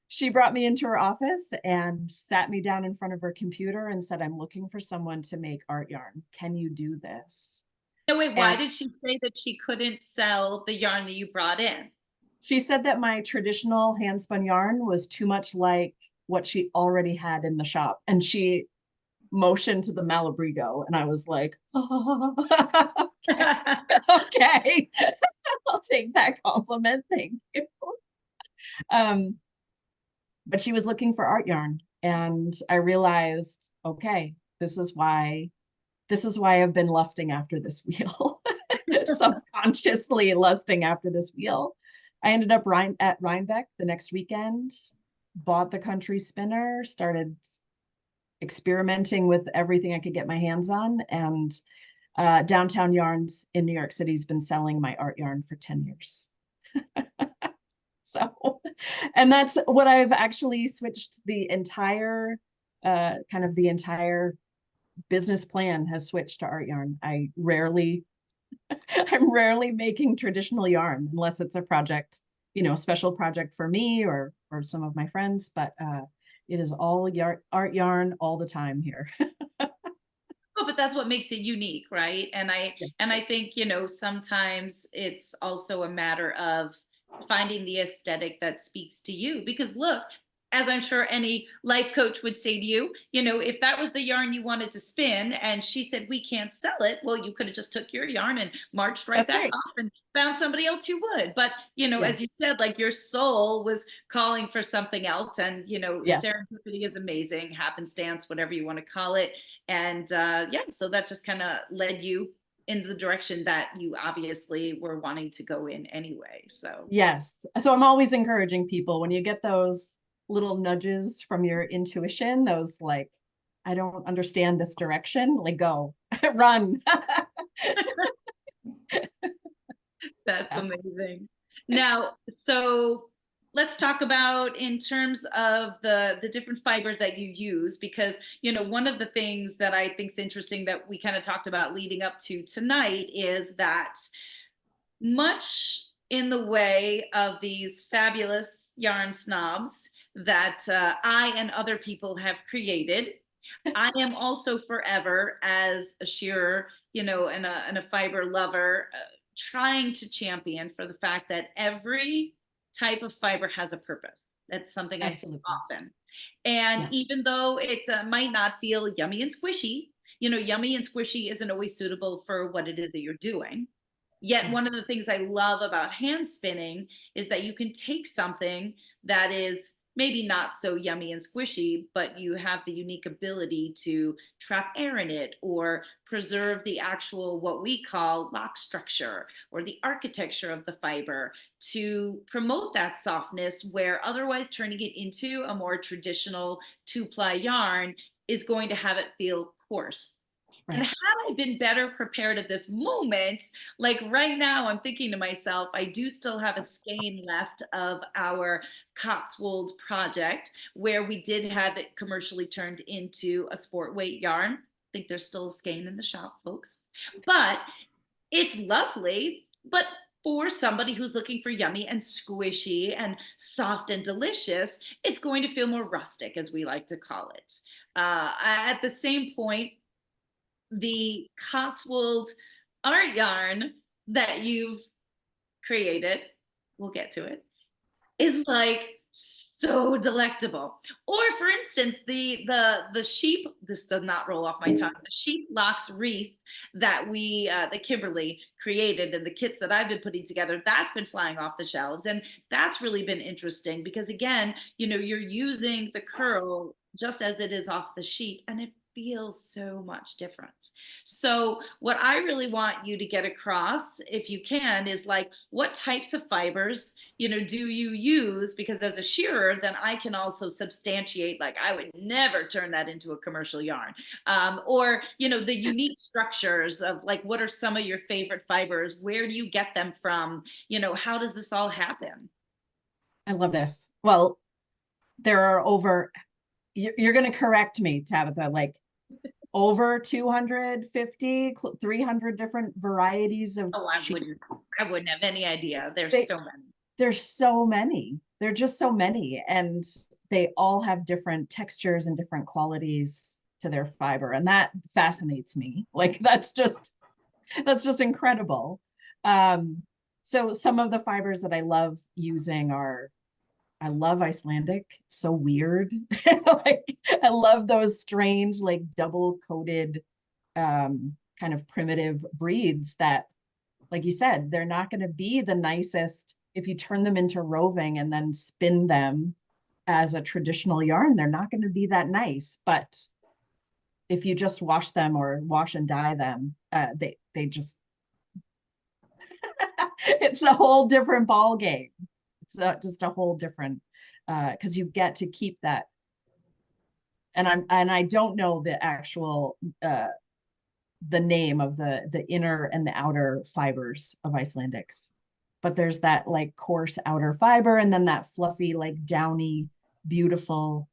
She brought me into her office and sat me down in front of her computer and said, I'm looking for someone to make art yarn. Can you do this? No, wait, why And did she say that she couldn't sell the yarn that you brought in? she said that my traditional hand spun yarn was too much like what she already had in the shop. And she motioned to the Malabrigo. And I was like, oh, okay, okay. I'll take that compliment. Thank you. Um, but she was looking for art yarn. And I realized, okay, this is why I've been lusting after this wheel, subconsciously lusting after this wheel. I ended up at Rhinebeck the next weekend, bought the country spinner, started experimenting with everything I could get my hands on. And Downtown Yarns in New York City has been selling my art yarn for 10 years. So, and that's what I've actually switched the entire business plan has switched to art yarn. I'm rarely making traditional yarn unless it's a project, a special project for me or some of my friends, but it is all art yarn all the time here. Oh, but that's what makes it unique, right? And I Yeah, and I think, sometimes it's also a matter of finding the aesthetic that speaks to you. Because look, as I'm sure any life coach would say to you, if that was the yarn you wanted to spin and she said we can't sell it, well, you could have just took your yarn and marched right that's back right. off and found somebody else who would. But, Yeah. as you said, like your soul was calling for something else. And, Yes. serendipity is amazing, happenstance, whatever you want to call it. And yeah, so that just kind of led you in the direction that you obviously were wanting to go in anyway. So Yes. So I'm always encouraging people when you get those little nudges from your intuition, those like, I don't understand this direction, like go, run. that's Yeah. amazing. Now, so let's talk about in terms of the different fibers that you use, because one of the things that I think is interesting that we kind of talked about leading up to tonight is that much in the way of these fabulous yarn snobs that I and other people have created, I am also forever as a shearer, and a fiber lover, trying to champion for the fact that every type of fiber has a purpose. That's something I say Absolutely. often. And Yeah. even though it might not feel yummy and squishy, yummy and squishy isn't always suitable for what it is that you're doing. Yet Yeah. one of the things I love about hand spinning is that you can take something that is maybe not so yummy and squishy, but you have the unique ability to trap air in it or preserve the actual what we call lock structure or the architecture of the fiber to promote that softness, where otherwise turning it into a more traditional two-ply yarn is going to have it feel coarse. And Right. had I been better prepared at this moment, like right now, I'm thinking to myself, I do still have a skein left of our Cotswold project where we did have it commercially turned into a sport weight yarn. I think there's still a skein in the shop, folks. But it's lovely. But for somebody who's looking for yummy and squishy and soft and delicious, it's going to feel more rustic, as we like to call it. At the same point, the Cotswold art yarn that you've created, we'll get to it, is like so delectable. Or for instance, the sheep, this does not roll off my tongue, the sheep locks wreath that we that Kimberly created and the kits that I've been putting together, that's been flying off the shelves. And that's really been interesting because again, you're using the curl just as it is off the sheep and it feels so much different. So what I really want you to get across, if you can, is like what types of fibers do you use? Because as a shearer, then I can also substantiate, like I would never turn that into a commercial yarn. Or the unique structures of like what are some of your favorite fibers, where do you get them from, how does this all happen? I love this. Well, there are over, you're going to correct me, Tabitha, like over 250, 300 different varieties of Oh, sheep. I wouldn't have any idea, there's They, so many. there's so many. There are just so many. And they all have different textures and different qualities to their fiber. And that fascinates me. Like that's just incredible. Um, so some of the fibers that I love using are I love Icelandic. It's so weird. Like I love those strange, like double coated kind of primitive breeds that, like you said, they're not going to be the nicest if you turn them into roving and then spin them as a traditional yarn. They're not going to be that nice. But if you just wash them or wash and dye them, they just it's a whole different ball game. It's just a whole different because you get to keep that. And I don't know the actual the name of the inner and the outer fibers of Icelandics, but there's that like coarse outer fiber and then that fluffy like downy beautiful.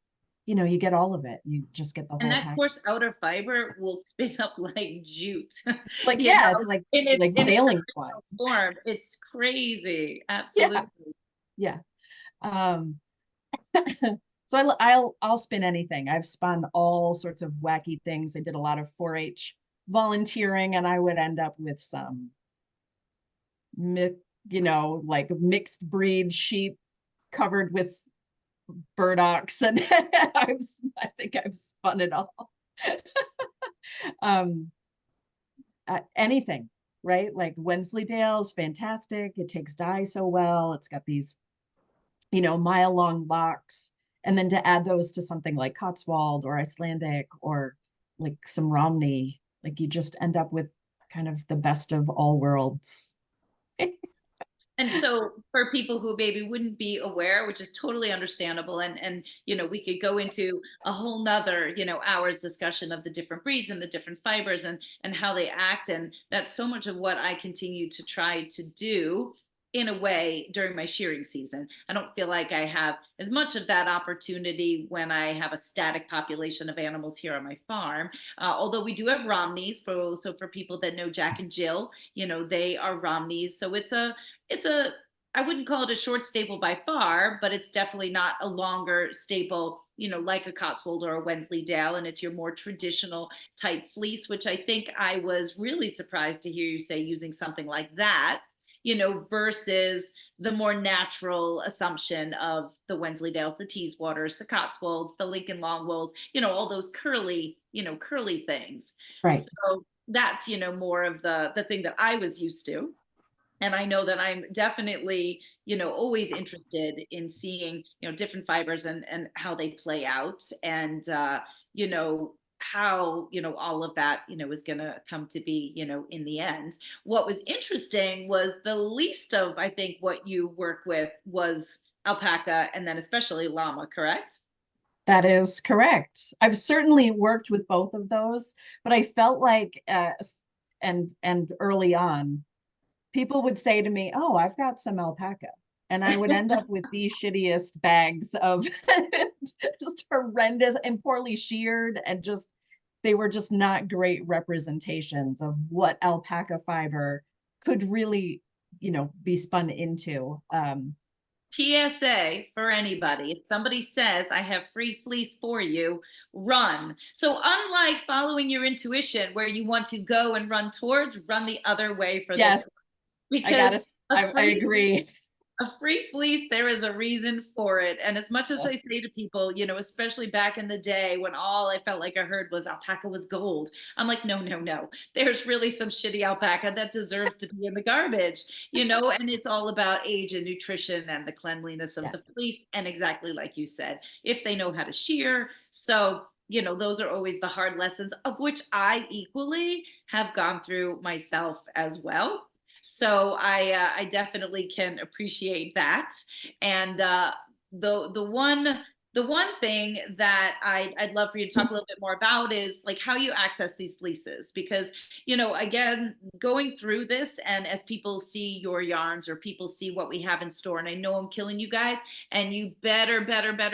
You get all of it. You just get the And whole that pack. coarse outer fiber will spin up like jute, It's like you yeah, know, it's like in its like in its baling twine. original form. It's crazy. Yeah, Absolutely. yeah. Um, so I'll spin anything. I've spun all sorts of wacky things. I did a lot of 4-H volunteering, and I would end up with some, like mixed breed sheep covered with burdocks, and I think I've spun it all. um, Anything, right? Like Wensleydale's fantastic. It takes dye so well. It's got these mile long locks. And then to add those to something like Cotswold or Icelandic or like some Romney, like you just end up with kind of the best of all worlds. And so for people who maybe wouldn't be aware, which is totally understandable, and we could go into a whole nother, hours discussion of the different breeds and the different fibers and how they act. And that's so much of what I continue to try to do in a way during my shearing season. I don't feel like I have as much of that opportunity when I have a static population of animals here on my farm. Although we do have Romneys, for people that know Jack and Jill, they are Romneys. So it's a I wouldn't call it a short staple by far, but it's definitely not a longer staple, like a Cotswold or a Wensleydale, and it's your more traditional type fleece, which I think I was really surprised to hear you say using something like that, versus the more natural assumption of the Wensleydales, the Teeswaters, the Cotswolds, the Lincoln Longwolds, all those curly things. Right. So that's, more of the thing that I was used to. And I know that I'm definitely, always interested in seeing, different fibers and how they play out, and you know how, all of that, is going to come to be, in the end. What was interesting was the least of, I think, what you work with was alpaca, and then especially llama, correct? That is correct. I've certainly worked with both of those, but I felt like, and early on, people would say to me, "Oh, I've got some alpaca." And I would end up with the shittiest bags of just horrendous and poorly sheared, and just they were just not great representations of what alpaca fiber could really, be spun into. PSA for anybody. If somebody says, I have free fleece for you, run. So, unlike following your intuition where you want to go and run towards, run the other way for this, Yes, I because gotta, a I free agree. a free fleece, there is a reason for it. And as much as I Yes. say to people, especially back in the day when all I felt like I heard was alpaca was gold, I'm like, no, no, no. There's really some shitty alpaca that deserves to be in the garbage, and it's all about age and nutrition and the cleanliness of Yeah. the fleece. And exactly like you said, if they know how to shear. So, those are always the hard lessons, of which I equally have gone through myself as well. So I definitely can appreciate that. And the one thing that I'd love for you to talk a little bit more about is like how you access these fleeces, because again, going through this, and as people see your yarns or people see what we have in store, and I know I'm killing you guys, and you better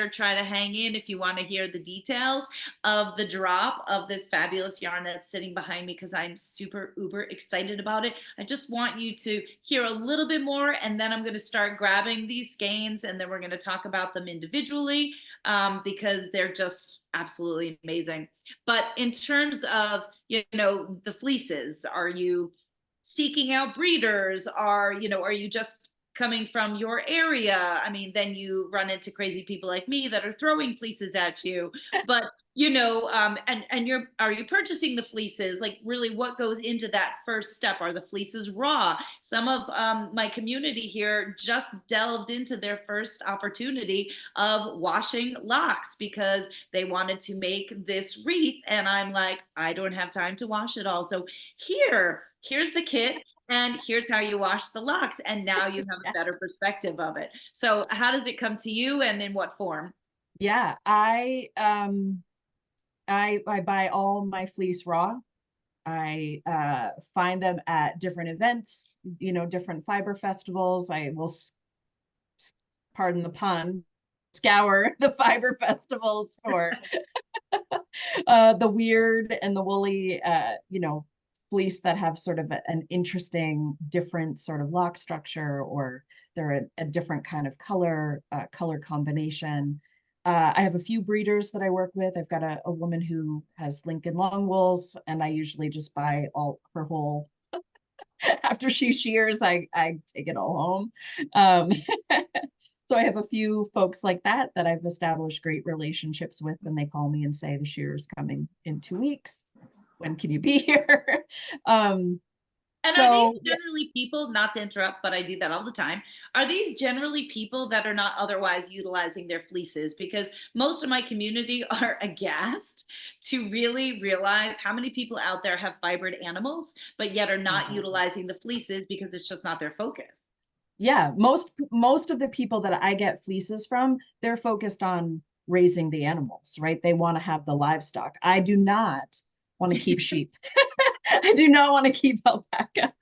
try to hang in if you want to hear the details of the drop of this fabulous yarn that's sitting behind me, because I'm super uber excited about it. I just want you to hear a little bit more, and then I'm going to start grabbing these skeins, and then we're going to talk about them individually, because they're just absolutely amazing. But in terms of, the fleeces, are you seeking out breeders? Are you just coming from your area? I mean, then you run into crazy people like me that are throwing fleeces at you. But and are you purchasing the fleeces? Like, really, what goes into that first step? Are the fleeces raw? Some of my community here just delved into their first opportunity of washing locks because they wanted to make this wreath, and I'm like, I don't have time to wash it all. So here's the kit, and here's how you wash the locks, and now you have a better Yes. perspective of it. So how does it come to you, and in what form? Yeah, I buy all my fleece raw. I find them at different events, different fiber festivals. I will, pardon the pun, scour the fiber festivals for the weird and the woolly, fleece that have sort of an interesting, different sort of lock structure, or they're a different kind of color combination. I have a few breeders that I work with. I've got a woman who has Lincoln long wools, and I usually just buy all her whole. After she shears, I take it all home. So I have a few folks like that I've established great relationships with, and they call me and say the shear's coming in 2 weeks. When can you be here? um, And are these so yeah, generally people, not to interrupt, but I do that all the time. Are these generally people that are not otherwise utilizing their fleeces? Because most of my community are aghast to really realize how many people out there have fibered animals, but yet are not mhm. utilizing the fleeces because it's just not their focus. Yeah, most of the people that I get fleeces from, they're focused on raising the animals, right? They want to have the livestock. I do not want to keep sheep. I do not want to keep alpaca.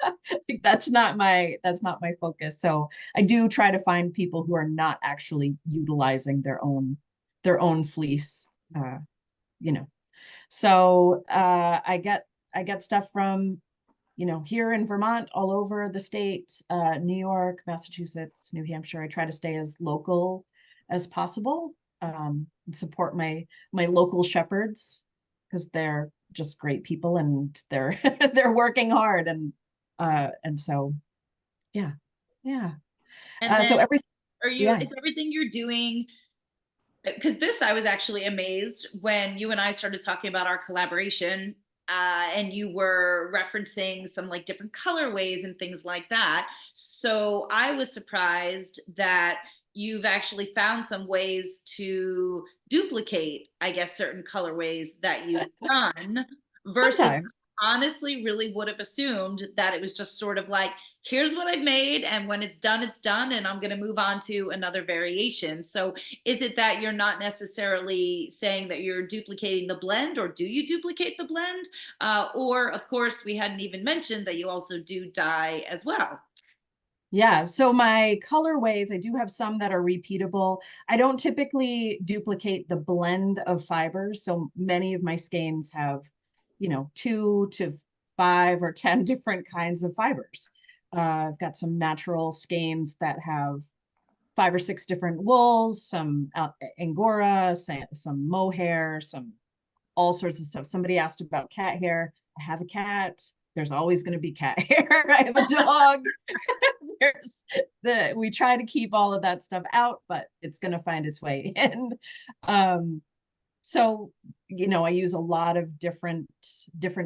Like, that's not my focus. So I do try to find people who are not actually utilizing their own fleece. Uh, you know. So I get stuff from, here in Vermont, all over the state, New York, Massachusetts, New Hampshire. I try to stay as local as possible, and support my local shepherds because they're just great people and they're they're working hard and so yeah, yeah. And So then everything, yeah. is everything you're doing, because this I was actually amazed when you and I started talking about our collaboration, and you were referencing some like different colorways and things like that. So I was surprised that you've actually found some ways to duplicate, I guess, certain colorways that you've done versus Sometimes. honestly really would have assumed that it was just sort of like, here's what I've made, and when it's done, and I'm going to move on to another variation. So is it that you're not necessarily saying that you're duplicating the blend, or do you duplicate the blend? Or, of course, we hadn't even mentioned that you also do dye as well. Yeah, so my colorways, I do have some that are repeatable. I don't typically duplicate the blend of fibers. So many of my skeins have, 2 to 5 or 10 different kinds of fibers. I've got some natural skeins that have 5 or 6 different wools, some Angora, some mohair, some all sorts of stuff. Somebody asked about cat hair. I have a cat. There's always going to be cat hair. I have a dog. There's we try to keep all of that stuff out, but it's going to find its way in. Um, so, I use a lot of different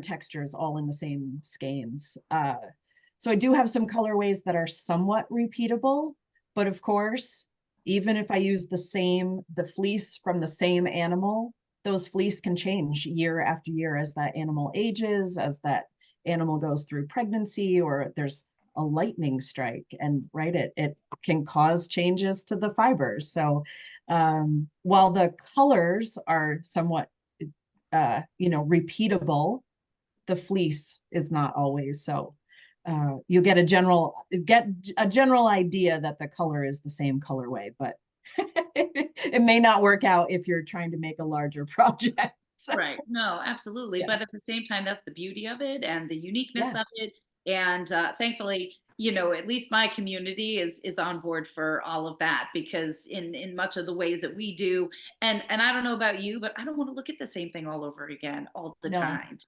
textures all in the same skeins. So I do have some colorways that are somewhat repeatable, but of course, even if I use the fleece from the same animal, those fleece can change year after year as that animal ages, as that animal goes through pregnancy, or there's a lightning strike, and right, it can cause changes to the fibers. So while the colors are somewhat repeatable, the fleece is not always. So you get a general idea that the color is the same colorway, but it may not work out if you're trying to make a larger project. Right. No, absolutely. Yeah, But at the same time, that's the beauty of it and the uniqueness yeah, of it. And thankfully, at least my community is on board for all of that, because in much of the ways that we do, and I don't know about you, but I don't want to look at the same thing all over again all the no, time.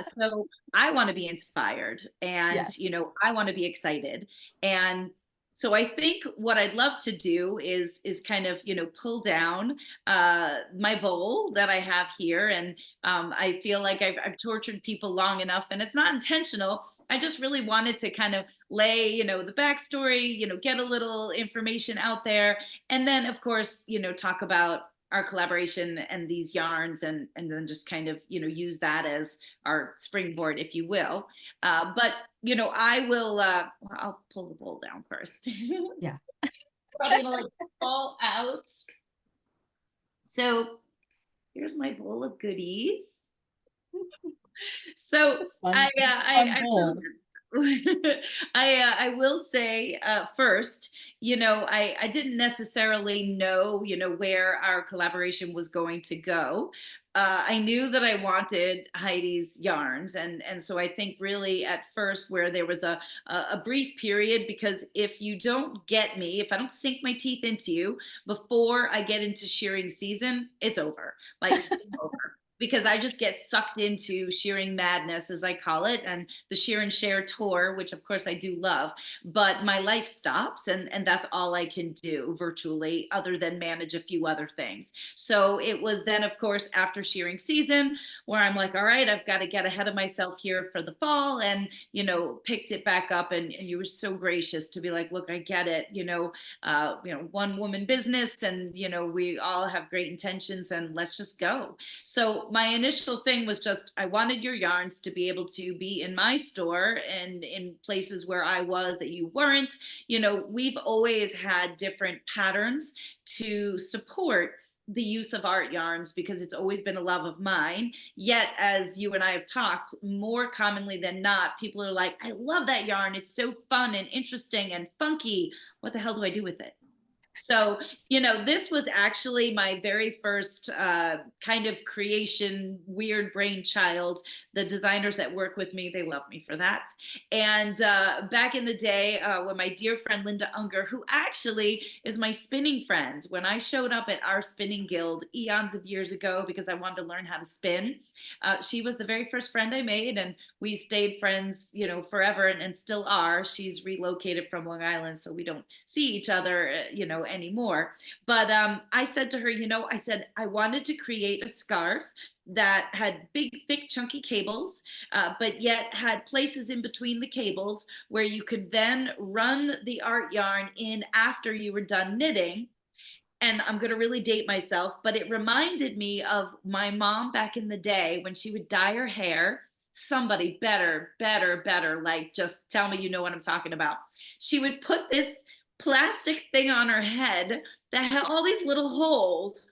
So I want to be inspired, and yes, I want to be excited. And so I think what I'd love to do is kind of pull down my bowl that I have here. And I feel like I've tortured people long enough, and it's not intentional. I just really wanted to kind of lay, the backstory, get a little information out there. And then, of course, talk about our collaboration and these yarns, and then just kind of, use that as our springboard, if you will. But, I will, well, I'll pull the bowl down first. yeah. Probably gonna like fall out. So here's my bowl of goodies. So It's a fun I will bowl. just I will say first, I didn't necessarily know, where our collaboration was going to go. I knew that I wanted Heidi's yarns, and so I think really at first where there was a brief period, because if you don't get me, if I don't sink my teeth into you before I get into shearing season, it's over. Like over, because I just get sucked into shearing madness, as I call it, and the shear and share tour, which of course I do love. But my life stops, and that's all I can do virtually, other than manage a few other things. So it was then, of course, after shearing season, where I'm like, all right, I've got to get ahead of myself here for the fall, and picked it back up. And you were so gracious to be like, look, I get it. One woman business, and we all have great intentions, and let's just go. So my initial thing was just I wanted your yarns to be able to be in my store and in places where I was that you weren't. We've always had different patterns to support the use of art yarns because it's always been a love of mine. Yet, as you and I have talked, more commonly than not, people are like, I love that yarn. It's so fun and interesting and funky. What the hell do I do with it? So, this was actually my very first kind of creation, weird brainchild. The designers that work with me, they love me for that. And back in the day, when my dear friend Linda Unger, who actually is my spinning friend, when I showed up at our spinning guild eons of years ago because I wanted to learn how to spin, she was the very first friend I made, and we stayed friends, forever, and still are. She's relocated from Long Island, so we don't see each other, anymore. But I said to her, I said I wanted to create a scarf that had big, thick, chunky cables, but yet had places in between the cables where you could then run the art yarn in after you were done knitting. And I'm going to really date myself, but it reminded me of my mom back in the day when she would dye her hair. Somebody better, better, better, like just tell me you know what I'm talking about. She would put this plastic thing on her head that had all these little holes,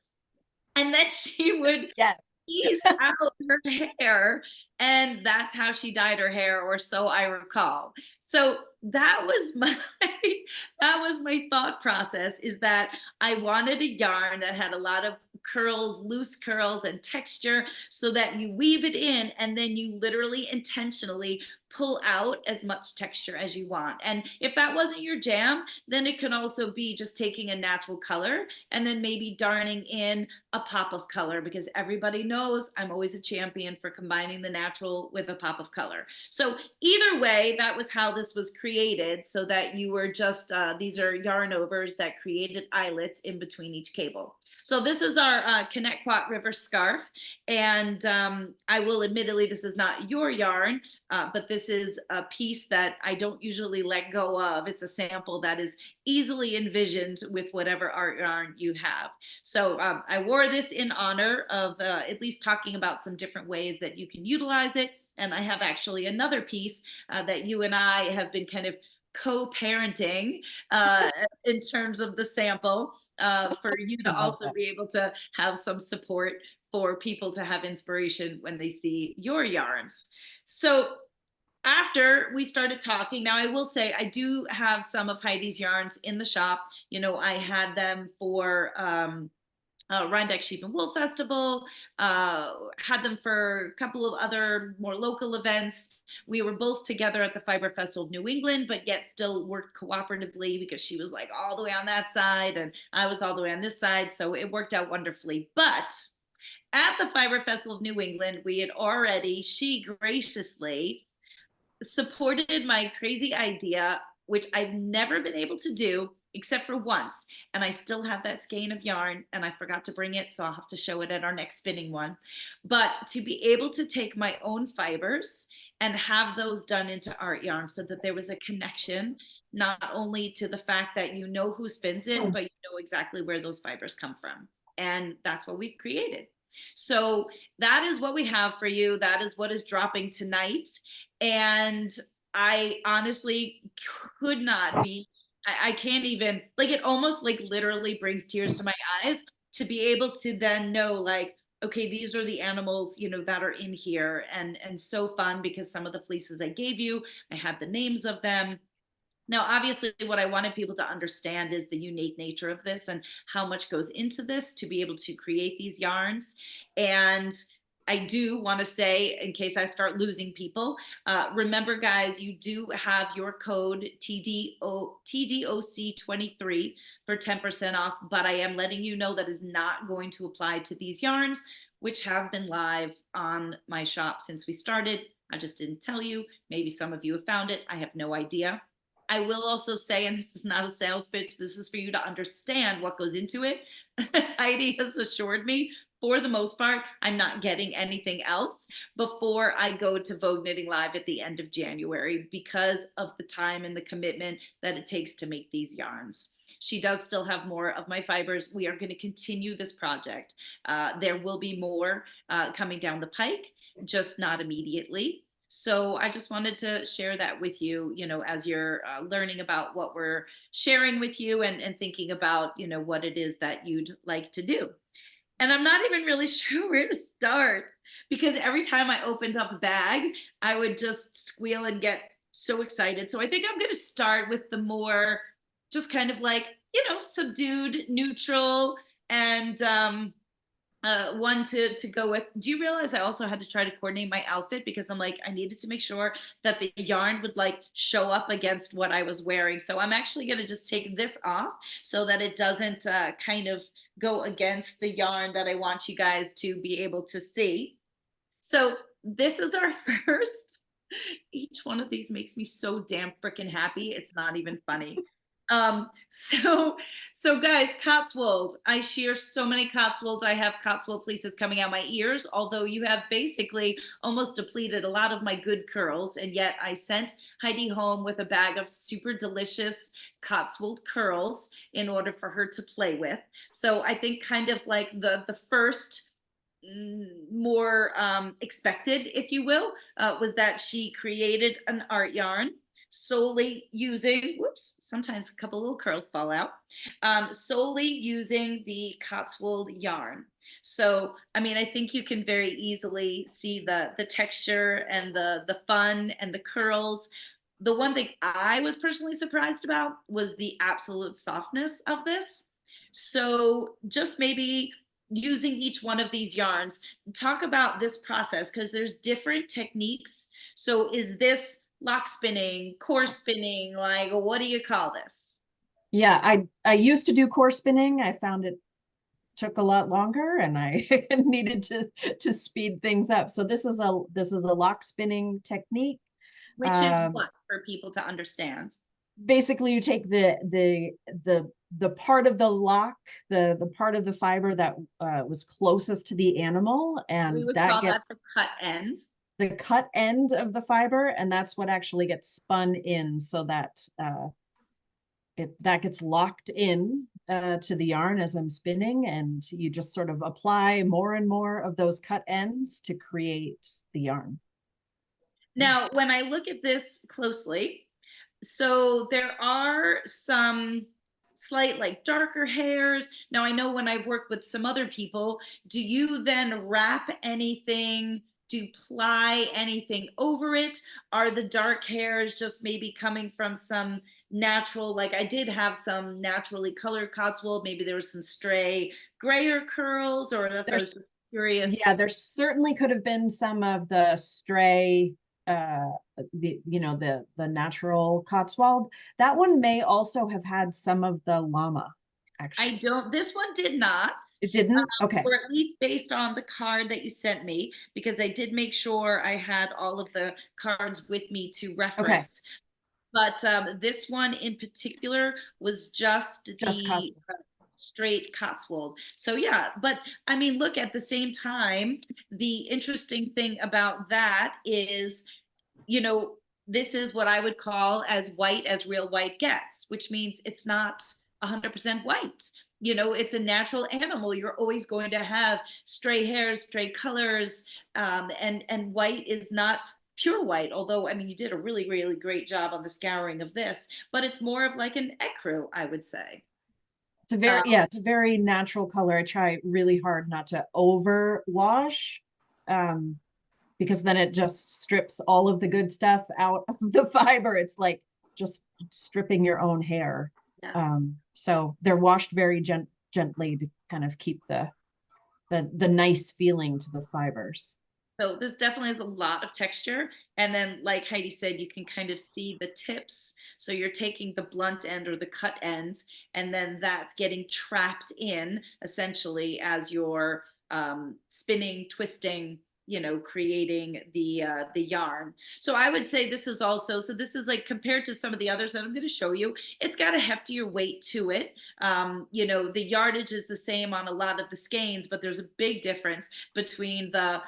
and then she would Yes. tease out her hair, and that's how she dyed her hair, or so I recall. So that was my that was my thought process, is that I wanted a yarn that had a lot of curls, loose curls and texture, so that you weave it in and then you literally intentionally pull out as much texture as you want. And if that wasn't your jam, then it can also be just taking a natural color and then maybe darning in a pop of color, because everybody knows I'm always a champion for combining the natural with a pop of color. So either way, that was how this was created, so that you were just, these are yarn overs that created eyelets in between each cable. So this is our Connecticut River scarf. And I will admittedly, this is not your yarn, but this is a piece that I don't usually let go of. It's a sample that is easily envisioned with whatever art yarn you have. So I wore this in honor of at least talking about some different ways that you can utilize it. And I have actually another piece that you and I have been kind of co-parenting in terms of the sample, for you I to love also that. be able to have some support for people to have inspiration when they see your yarns. So after we started talking, now I will say I do have some of Heidi's yarns in the shop. I had them for Rhinebeck Sheep and Wool Festival, had them for a couple of other more local events. We were both together at the Fiber Festival of New England, but yet still worked cooperatively because she was like all the way on that side and I was all the way on this side. So it worked out wonderfully. But at the Fiber Festival of New England, she graciously supported my crazy idea, which I've never been able to do except for once. And I still have that skein of yarn and I forgot to bring it. So I'll have to show it at our next spinning one. But to be able to take my own fibers and have those done into art yarn, so that there was a connection, not only to the fact that you know who spins it, but you know exactly where those fibers come from. And that's what we've created. So that is what we have for you. That is what is dropping tonight. And I honestly could not be, I can't even, like, it almost like literally brings tears to my eyes to be able to then know, like, okay, these are the animals, that are in here. And so fun, because some of the fleeces I gave you, I had the names of them. Now, obviously, what I wanted people to understand is the unique nature of this and how much goes into this to be able to create these yarns. And I do want to say, in case I start losing people, remember, guys, you do have your code TDOC23 for 10% off, but I am letting you know that is not going to apply to these yarns, which have been live on my shop since we started. I just didn't tell you. Maybe some of you have found it. I have no idea. I will also say, and this is not a sales pitch, this is for you to understand what goes into it. Heidi has assured me, for the most part, I'm not getting anything else before I go to Vogue Knitting Live at the end of January, because of the time and the commitment that it takes to make these yarns. She does still have more of my fibers. We are going to continue this project. There will be more coming down the pike, just not immediately. So I just wanted to share that with you, as you're learning about what we're sharing with you, and thinking about, what it is that you'd like to do. And I'm not even really sure where to start, because every time I opened up a bag, I would just squeal and get so excited. So I think I'm going to start with the more just kind of like, subdued, neutral, and one to go with. Do you realize I also had to try to coordinate my outfit, because I'm like, I needed to make sure that the yarn would like show up against what I was wearing. So I'm actually going to just take this off so that it doesn't kind of go against the yarn that I want you guys to be able to see. So this is our first. Each one of these makes me so damn freaking happy. It's not even funny. So guys, Cotswold. I shear so many Cotswolds. I have Cotswold fleeces coming out my ears, although you have basically almost depleted a lot of my good curls, and yet I sent Heidi home with a bag of super delicious Cotswold curls in order for her to play with. So I think kind of like the first more expected, if you will, was that she created an art yarn solely using, whoops, sometimes a couple little curls fall out, solely using the Cotswold yarn. So, I mean, I think you can very easily see the texture and the fun and the curls. The one thing I was personally surprised about was the absolute softness of this. So just maybe using each one of these yarns, talk about this process, because there's different techniques. So is this lock spinning, core spinning, like what do you call this? Yeah, I used to do core spinning. I found it took a lot longer and I needed to speed things up. So this is a lock spinning technique. Which is Um, what, for people to understand? Basically you take the part of the lock, the part of the fiber that was closest to the animal, We and would that call that gets the cut end. the cut end of the fiber, and that's what actually gets spun in so that that gets locked in to the yarn as I'm spinning, and you just sort of apply more and more of those cut ends to create the yarn. Now, when I look at this closely, so there are some slight like darker hairs. Now I know when I've worked with some other people, do you then wrap anything, do you ply anything over it? Are the dark hairs just maybe coming from some natural, like I did have some naturally colored Cotswold, maybe there was some stray grayer curls, or that's what I was There's just curious. Yeah, there certainly could have been some of the stray, uh, the natural Cotswold. That one may also have had some of the llama, I actually. don't, this one did not. It didn't? Okay. Or at least based on the card that you sent me, because I did make sure I had all of the cards with me to Okay. reference. But this one in particular was just Just the Cotswold. straight Cotswold. So yeah, but I mean, look, at the same time, the interesting thing about that is, you know, this is what I would call as white as real white gets, which means it's not 100% white. It's a natural animal. You're always going to have stray hairs, stray colors, and white is not pure white. Although, I mean, you did a really, really great job on the scouring of this, but it's more of like an ecru, I would say. Yeah, it's a very natural color. I try really hard not to over wash, um, because then it just strips all of the good stuff out of the fiber. It's like just stripping your own hair. Yeah. So they're washed very gently to kind of keep the nice feeling to the fibers. So this definitely has a lot of texture. And then, like Heidi said, you can kind of see the tips. So you're taking the blunt end or the cut end, and then that's getting trapped in essentially as you're spinning, twisting, creating the yarn. So I would say this is also, so this is like compared to some of the others that I'm going to show you, it's got a heftier weight to it. The yardage is the same on a lot of the skeins, but there's a big difference between the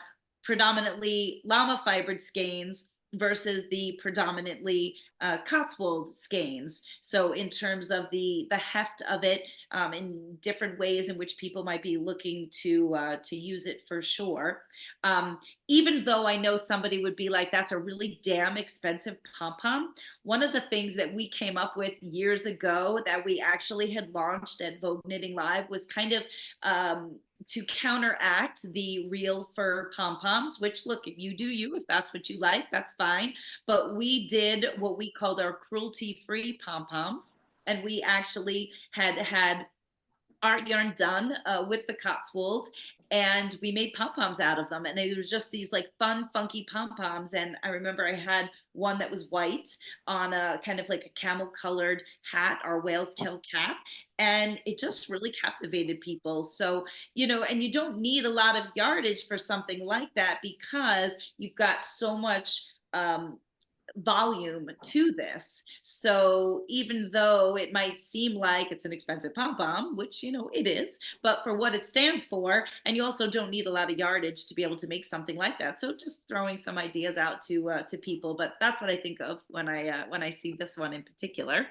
predominantly llama fibered skeins versus the predominantly Cotswold skeins. So in terms of the heft of it, in different ways in which people might be looking to use it for sure. Um, Even though I know somebody would be like, "That's a really damn expensive pom pom." One of the things that we came up with years ago that we actually had launched at Vogue Knitting Live was kind of to counteract the real fur pom poms, which look, if you do you, if that's what you like, that's fine. But we did what we called our cruelty free pom poms. And we actually had art yarn done with the Cotswolds, and we made pom poms out of them. And it was just these like fun, funky pom poms. And I remember I had one that was white on a kind of like a camel colored hat or whale's tail cap. And it just really captivated people. So, and you don't need a lot of yardage for something like that because you've got so much. Volume to this. So even though it might seem like it's an expensive pom pom, which it is, but for what it stands for, and you also don't need a lot of yardage to be able to make something like that. So just throwing some ideas out to people, but that's what I think of when I see this one in particular.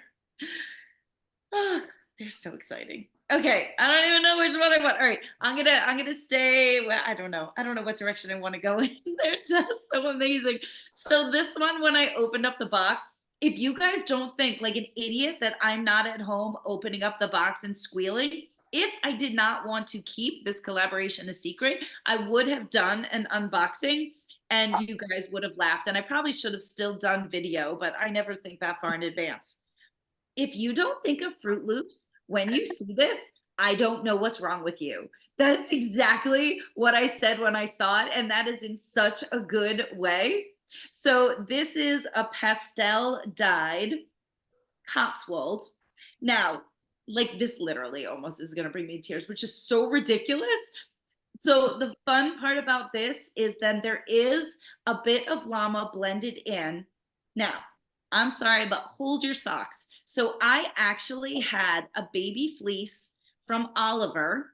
Oh, they're so exciting. Okay, I don't even know which one I want. All right, I'm gonna stay. Well, I don't know what direction I want to go in. They're just so amazing. So this one, when I opened up the box, if you guys don't think like an idiot that I'm not at home opening up the box and squealing, if I did not want to keep this collaboration a secret, I would have done an unboxing and you guys would have laughed. And I probably should have still done video, but I never think that far in advance. If you don't think of Fruit Loops when you see this, I don't know what's wrong with you. That is exactly what I said when I saw it, and that is in such a good way. So this is a pastel dyed Cotswold. Now, like this literally almost is going to bring me to tears, which is so ridiculous. So the fun part about this is then there is a bit of llama blended in. Now, I'm sorry, but hold your socks. So I actually had a baby fleece from Oliver,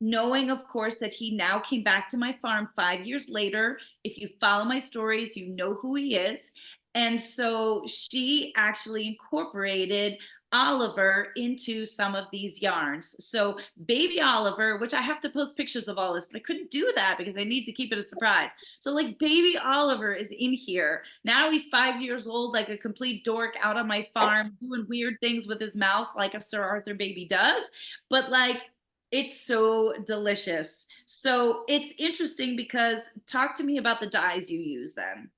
knowing, of course, that he now came back to my farm 5 years later. If you follow my stories, you know who he is. And so she actually incorporated Oliver into some of these yarns. So baby Oliver, which I have to post pictures of all this, but I couldn't do that because I need to keep it a surprise. So like baby Oliver is in here. Now he's 5 years old, like a complete dork out on my farm, doing weird things with his mouth like a Sir Arthur baby does. But like it's so delicious. So it's interesting because talk to me about the dyes you use then.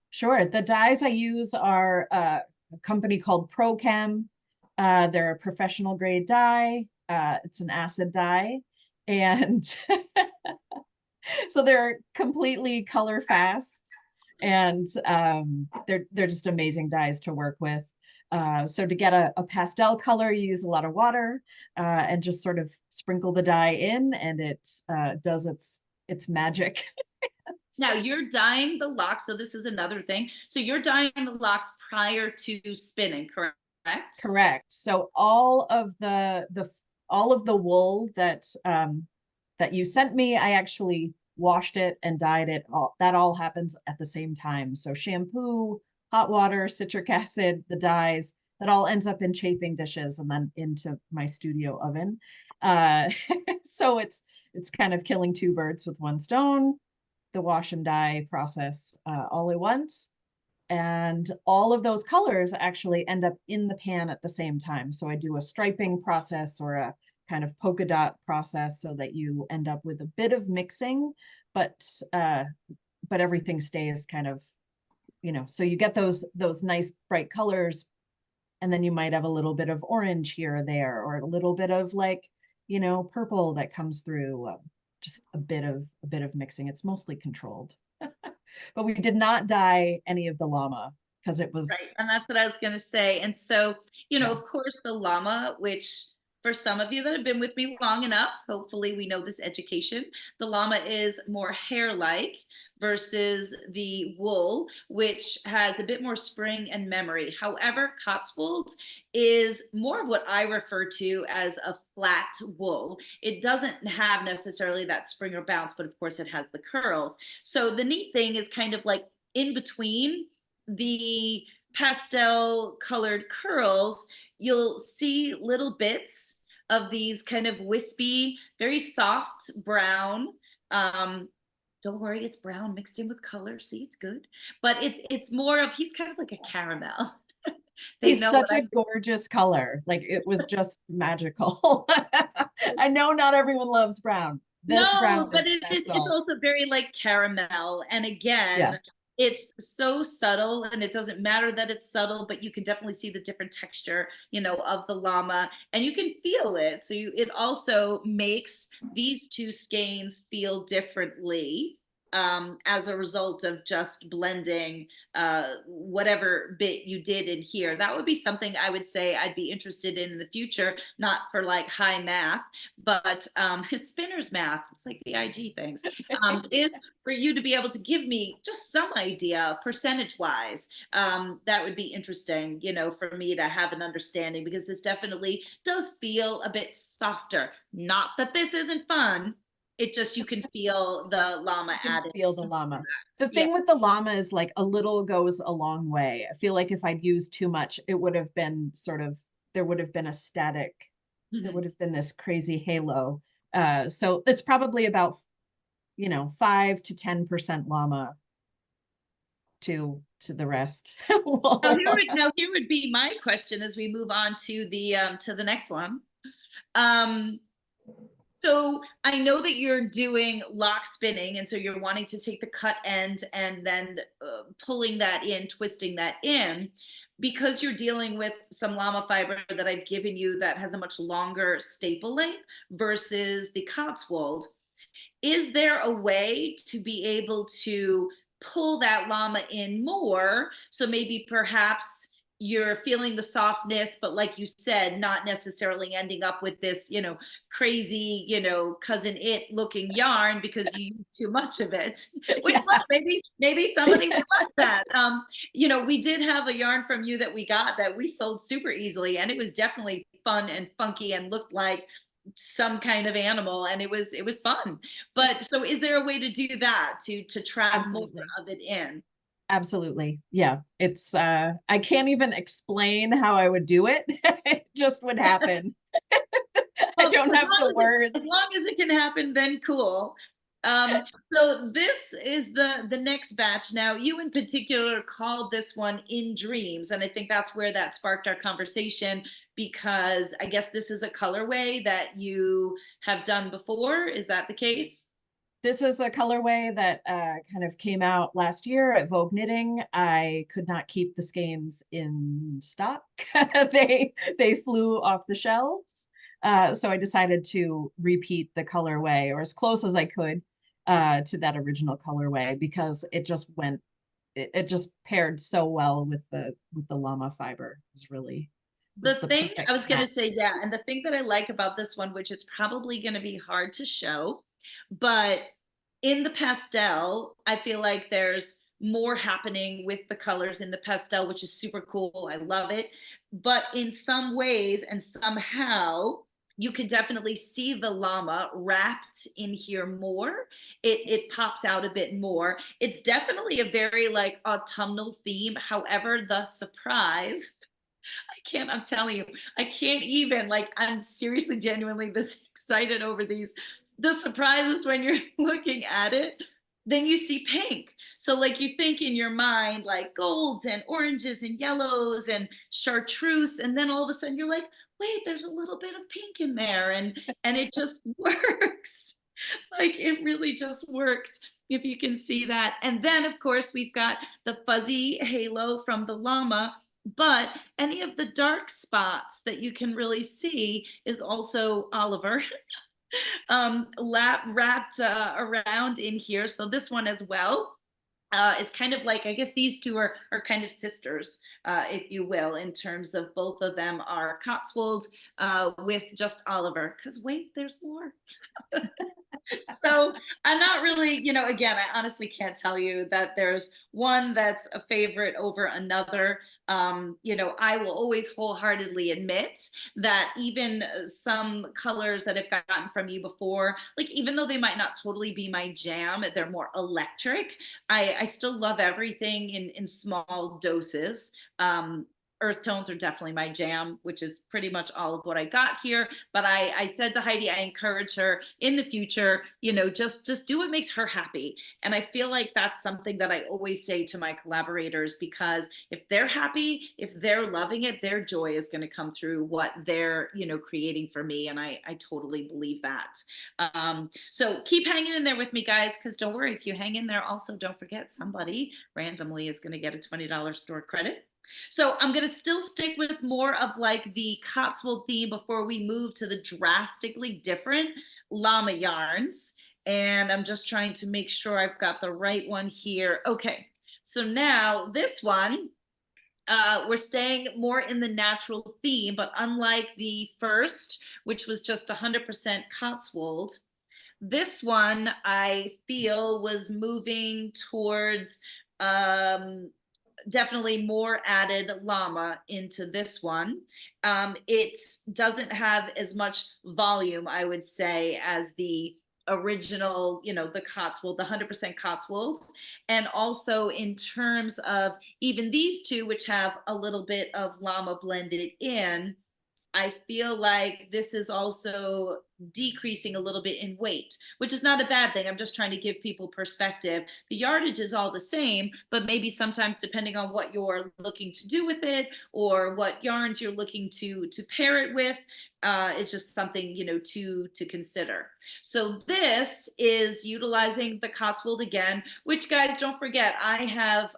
Sure. The dyes I use are a company called ProChem. They're a professional grade dye. It's an acid dye. And so they're completely color fast and they're just amazing dyes to work with. So to get a pastel color, you use a lot of water and just sort of sprinkle the dye in, and it does its magic. Now you're dyeing the locks, so this is another thing. So you're dyeing the locks prior to spinning, correct? Correct. So all of the wool that you sent me, I actually washed it and dyed it. That all happens at the same time. So shampoo, hot water, citric acid, the dyes, that all ends up in chafing dishes and then into my studio oven. Uh, so it's kind of killing two birds with one stone, the wash and dye process all at once. And all of those colors actually end up in the pan at the same time. So I do a striping process or a kind of polka dot process so that you end up with a bit of mixing, but uh, but everything stays kind of, so you get those nice bright colors, and then you might have a little bit of orange here or there, or a little bit of like, purple that comes through. Just a bit of mixing. It's mostly controlled. But we did not dye any of the llama because it was, Right. And that's what I was going to say. And so, yeah. of course, the llama, which for some of you that have been with me long enough, hopefully we know this education, the llama is more hair-like versus the wool, which has a bit more spring and memory. However, Cotswold is more of what I refer to as a flat wool. It doesn't have necessarily that spring or bounce, but of course it has the curls. So the neat thing is kind of like in between the pastel colored curls, you'll see little bits of these kind of wispy, very soft brown. Um, don't worry, it's brown mixed in with color. See, it's good. But it's more of he's kind of like a caramel. They He's know what such a I gorgeous color. Like it was just magical. I know not everyone loves brown. This brown No, but is it's special. also very like caramel. And Yeah, again, it's so subtle and it doesn't matter that it's subtle, but you can definitely see the different texture, of the llama and you can feel it. So it also makes these two skeins feel differently as a result of just blending whatever bit you did in here. That would be something I would say I'd be interested in the future, not for like high math, but spinner's math, it's like the IG things, is for you to be able to give me just some idea percentage wise. That would be interesting, for me to have an understanding because this definitely does feel a bit softer. Not that this isn't fun. It just, you can feel the llama you can added feel the to llama. that. The Yeah. thing with the llama is like a little goes a long way. I feel like if I'd used too much, it would have been sort of, there would have been a static, there Mhm. would have been this crazy halo. So it's probably about, 5 to 10% llama to the rest. Now here would be my question as we move on to the next one. Um, So I know that you're doing lock spinning, and so you're wanting to take the cut end and then pulling that in, twisting that in, because you're dealing with some llama fiber that I've given you that has a much longer staple length versus the Cotswold. Is there a way to be able to pull that llama in more? So maybe perhaps you're feeling the softness, but like you said, not necessarily ending up with this, crazy, cousin it looking yarn because you use too much of it. Which Yeah. look, maybe somebody would like that. We did have a yarn from you that we got that we sold super easily, and it was definitely fun and funky and looked like some kind of animal, and it was fun. But so is there a way to do that to trap more Absolutely. of it in? Absolutely. Yeah. It's I can't even explain how I would do it. It just would happen. I Well, don't have the words. as long as it can happen, then cool. Um, so this is the next batch. Now, you in particular called this one In Dreams, and I think that's where that sparked our conversation because I guess this is a colorway that you have done before. Is that the case? This is a colorway that kind of came out last year at Vogue Knitting. I could not keep the skeins in stock. They flew off the shelves. So I decided to repeat the colorway or as close as I could to that original colorway because it just paired so well with the llama fiber. It was The the thing I perfect was going to match. say, yeah, and the thing that I like about this one, which is probably going to be hard to show, but in the pastel, I feel like there's more happening with the colors in the pastel, which is super cool. I love it. But in some ways and somehow, you can definitely see the llama wrapped in here more. It pops out a bit more. It's definitely a very like autumnal theme. However, the surprise I'm telling you, I can't even, like, I'm seriously, genuinely this excited over these. The surprises when you're looking at it, then you see pink. So, like, you think in your mind, like golds and oranges and yellows and chartreuse. And then all of a sudden you're like, wait, there's a little bit of pink in there. And it just works. Like, it really just works if you can see that. And then, of course, we've got the fuzzy halo from the llama, but any of the dark spots that you can really see is also Oliver wrapped around in here. So this one as well is kind of like, I guess these two are kind of sisters, if you will, in terms of both of them are Cotswold with just Oliver. Because wait, there's more. So I'm not really, again, I honestly can't tell you that there's one that's a favorite over another. You know, I will always wholeheartedly admit that even some colors that I've gotten from you before, like even though they might not totally be my jam, they're more electric. I still love everything in small doses. Earth tones are definitely my jam, which is pretty much all of what I got here. But I said to Heidi, I encourage her in the future, you know, just do what makes her happy. And I feel like that's something that I always say to my collaborators, because if they're happy, if they're loving it, their joy is going to come through what they're, you know, creating for me. And I totally believe that. So keep hanging in there with me, guys, because don't worry, if you hang in there, also don't forget somebody randomly is going to get a $20 store credit. So I'm going to still stick with more of like the Cotswold theme before we move to the drastically different llama yarns. And I'm just trying to make sure I've got the right one here. Okay, so now this one, we're staying more in the natural theme, but unlike the first, which was just 100% Cotswold, this one I feel was moving towards definitely more added llama into this one. It doesn't have as much volume, I would say, as the original, you know, the Cotswold, the 100% Cotswold. And also in terms of even these two, which have a little bit of llama blended in, I feel like this is also decreasing a little bit in weight, which is not a bad thing. I'm just trying to give people perspective. The yardage is all the same, but maybe sometimes depending on what you're looking to do with it or what yarns you're looking to pair it with, it's just something, you know, to consider. So this is utilizing the Cotswold again, which, guys, don't forget, I have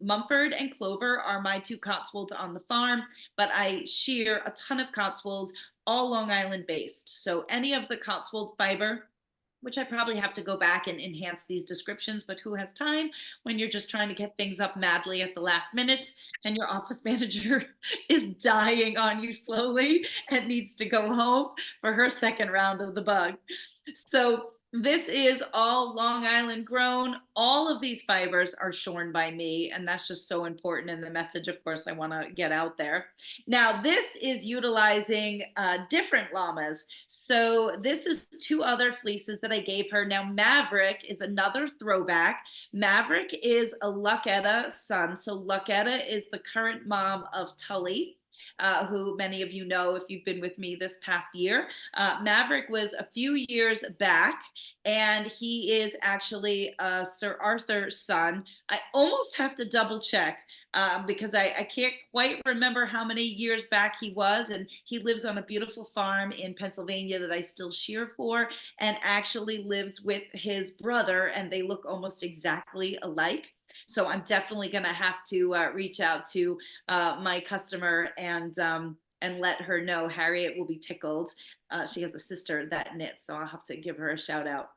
Mumford and Clover are my two Cotswolds on the farm, but I shear a ton of Cotswolds, all Long Island based. So any of the Cotswold fiber, which I probably have to go back and enhance these descriptions, but who has time when you're just trying to get things up madly at the last minute and your office manager is dying on you slowly and needs to go home for her second round of the bug. So this is all Long Island grown. All of these fibers are shorn by me, and that's just so important in the message, of course, I want to get out there. Now, this is utilizing different llamas. So this is two other fleeces that I gave her. Now, Maverick is another throwback. Maverick is a Lucketta son. So Lucketta is the current mom of Tully. Who many of you know if you've been with me this past year. Maverick was a few years back, and he is actually Sir Arthur's son. I almost have to double check because I can't quite remember how many years back he was. And he lives on a beautiful farm in Pennsylvania that I still shear for, and actually lives with his brother, and they look almost exactly alike. So I'm definitely going to have to reach out to my customer and let her know. Harriet will be tickled. She has a sister that knits, so I'll have to give her a shout out.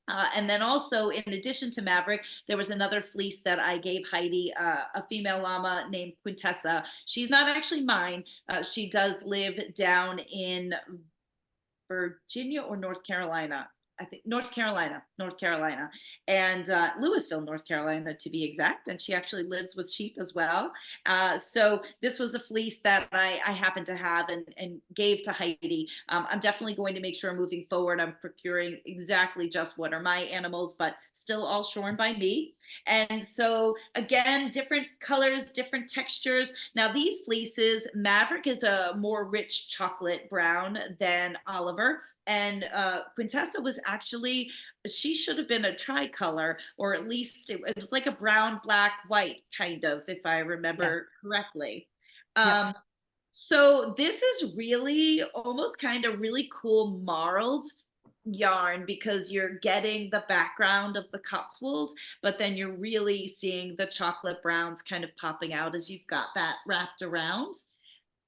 And then also, in addition to Maverick, there was another fleece that I gave Heidi, a female llama named Quintessa. She's not actually mine. She does live down in Virginia or North Carolina. I think North Carolina, and Louisville, North Carolina, to be exact. And she actually lives with sheep as well. So this was a fleece that I happen to have and gave to Heidi. I'm definitely going to make sure moving forward, I'm procuring exactly just what are my animals, but still all shorn by me. And so again, different colors, different textures. Now these fleeces, Maverick is a more rich chocolate brown than Oliver. And Quintessa was actually, she should have been a tricolor, or at least it was like a brown, black, white kind of, if I Yes. remember correctly. Yep. So this is really almost kind of really cool marled yarn, because you're getting the background of the Cotswold, but then you're really seeing the chocolate browns kind of popping out as you've got that wrapped around.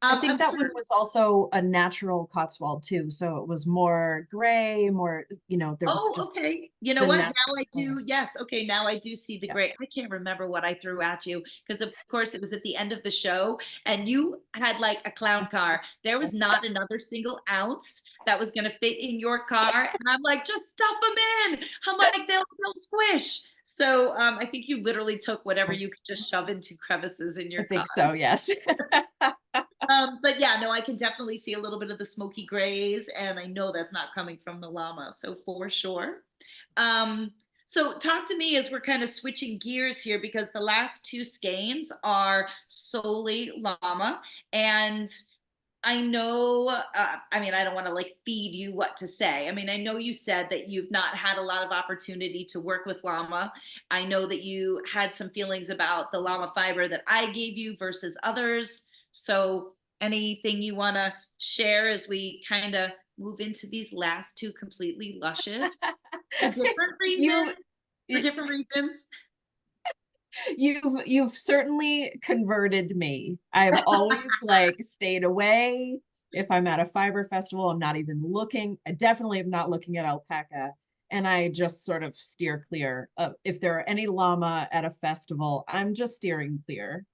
I think I'm that one was also a natural Cotswold too. So it was more gray, more, there was Oh, just okay. You know the what? Now natural I color. do. Yes. Okay. Now I do see the Yeah. great. I can't remember what I threw at you because, of course, it was at the end of the show and you had like a clown car. There was not another single ounce that was going to fit in your car. And I'm like, just stuff them in. I'm like, they'll squish. So I think you literally took whatever you could just shove into crevices in I your car. think so, yes. But yeah, no, I can definitely see a little bit of the smoky grays, and I know that's not coming from the llama, so for sure. Um, so talk to me as we're kind of switching gears here because the last two skeins are solely llama, and I know, I mean, I don't want to like feed you what to say. I mean, I know you said that you've not had a lot of opportunity to work with llama. I know that you had some feelings about the llama fiber that I gave you versus others. So, anything you want to share as we kind of move into these last two completely luscious for different reasons? You For different reasons. you've certainly converted me. I've always like stayed away. If I'm at a fiber festival, I'm not even looking. I definitely am not looking at alpaca. And I just sort of steer clear. If there are any llama at a festival, I'm just steering clear.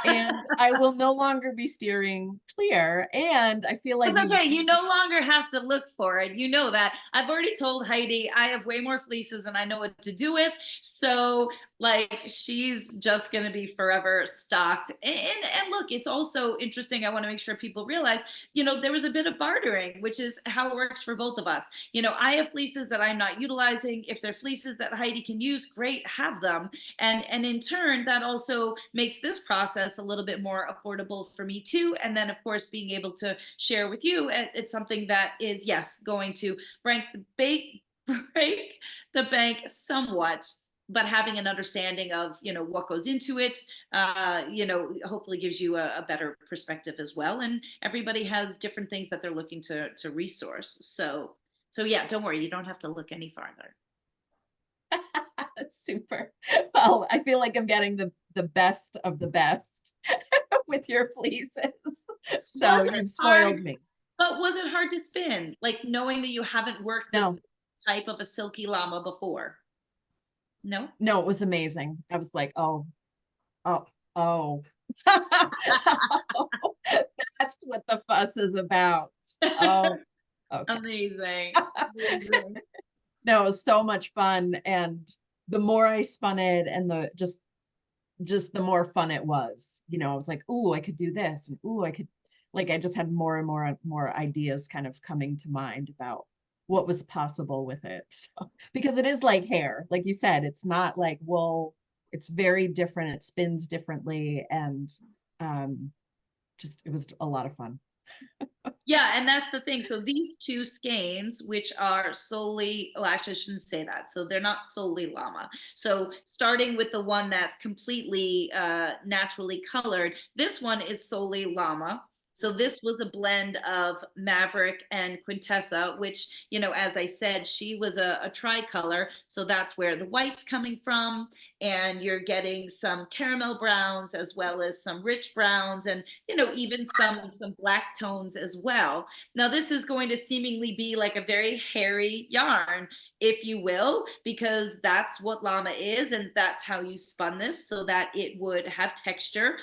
And I will no longer be steering clear. And I feel like It's okay. You no longer have to look for it. You know that. I've already told Heidi I have way more fleeces and I know what to do with. So, like, she's just going to be forever stocked. And look, it's also interesting. I want to make sure people realize, there was a bit of bartering, which is how it works for both of us. I have fleeces that I'm not utilizing. If they're fleeces that Heidi can use, great, have them. And in turn, that also makes this process a little bit more affordable for me too. And then, of course, being able to share with you, it's something that is, yes, going to break the bank, break the bank somewhat, but having an understanding of what goes into it, hopefully gives you a better perspective as well. And everybody has different things that they're looking to resource. So yeah, don't worry, you don't have to look any farther. super. Well, I feel like I'm getting the best of the best with your fleeces. Was So it you've hard? spoiled me. But was it hard to spin? Like knowing that you haven't worked with No, type of a silky llama before? No? no, it was amazing. I was like, oh, oh, oh. That's what the fuss is about. Oh, okay. Amazing. Amazing. No, it was so much fun. And the more I spun it and just the more fun it was. I was like, ooh, I could do this, and ooh, I could like I just had more and more ideas kind of coming to mind about what was possible with it. So, because it is like hair, like you said, it's not like wool, it's very different, it spins differently, and um just it was a lot of fun. Yeah, and that's the thing. So these two skeins, which are solely, oh, actually, I shouldn't say that. So they're not solely llama. So starting with the one that's completely naturally colored, this one is solely llama. So this was a blend of Maverick and Quintessa, which, as I said, she was a tricolor. So that's where the white's coming from. And you're getting some caramel browns as well as some rich browns and even some black tones as well. Now this is going to seemingly be like a very hairy yarn, if you will, because that's what llama is and that's how you spun this so that it would have texture,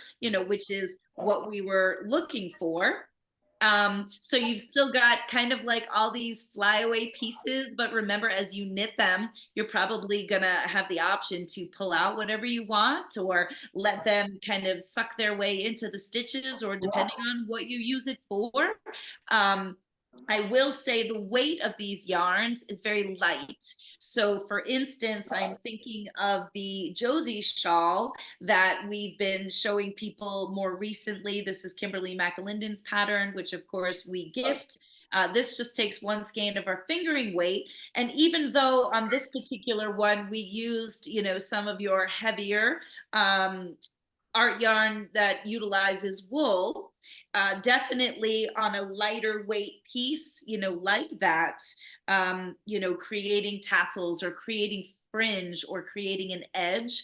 which is what we were looking for. So you've still got kind of like all these flyaway pieces, but remember, as you knit them, you're probably gonna have the option to pull out whatever you want or let them kind of suck their way into the stitches or depending on what you use it for. Um, I will say the weight of these yarns is very light. So, for instance, I'm thinking of the Josie shawl that we've been showing people more recently. This is Kimberly McAlinden's pattern, which of course we gift. This just takes one skein of our fingering weight. And even though on this particular one, we used, some of your heavier art yarn that utilizes wool, definitely on a lighter weight piece, like that, creating tassels or creating fringe or creating an edge,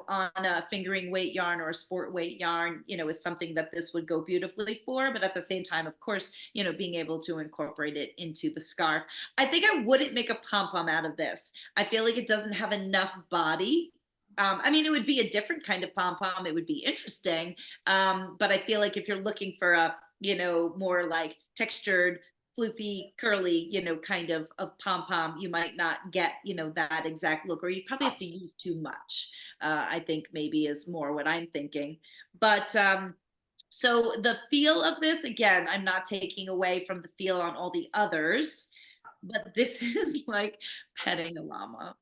on a fingering weight yarn or a sport weight yarn, is something that this would go beautifully for. But at the same time, of course, being able to incorporate it into the scarf. I think I wouldn't make a pom pom out of this. I feel like it doesn't have enough body. I mean, it would be a different kind of pom pom. It would be interesting. But I feel like if you're looking for a, more like textured floofy, curly, kind of pom-pom, you might not get, that exact look, or you probably have to use too much. I think maybe is more what I'm thinking. But so the feel of this, again, I'm not taking away from the feel on all the others, but this is like petting a llama.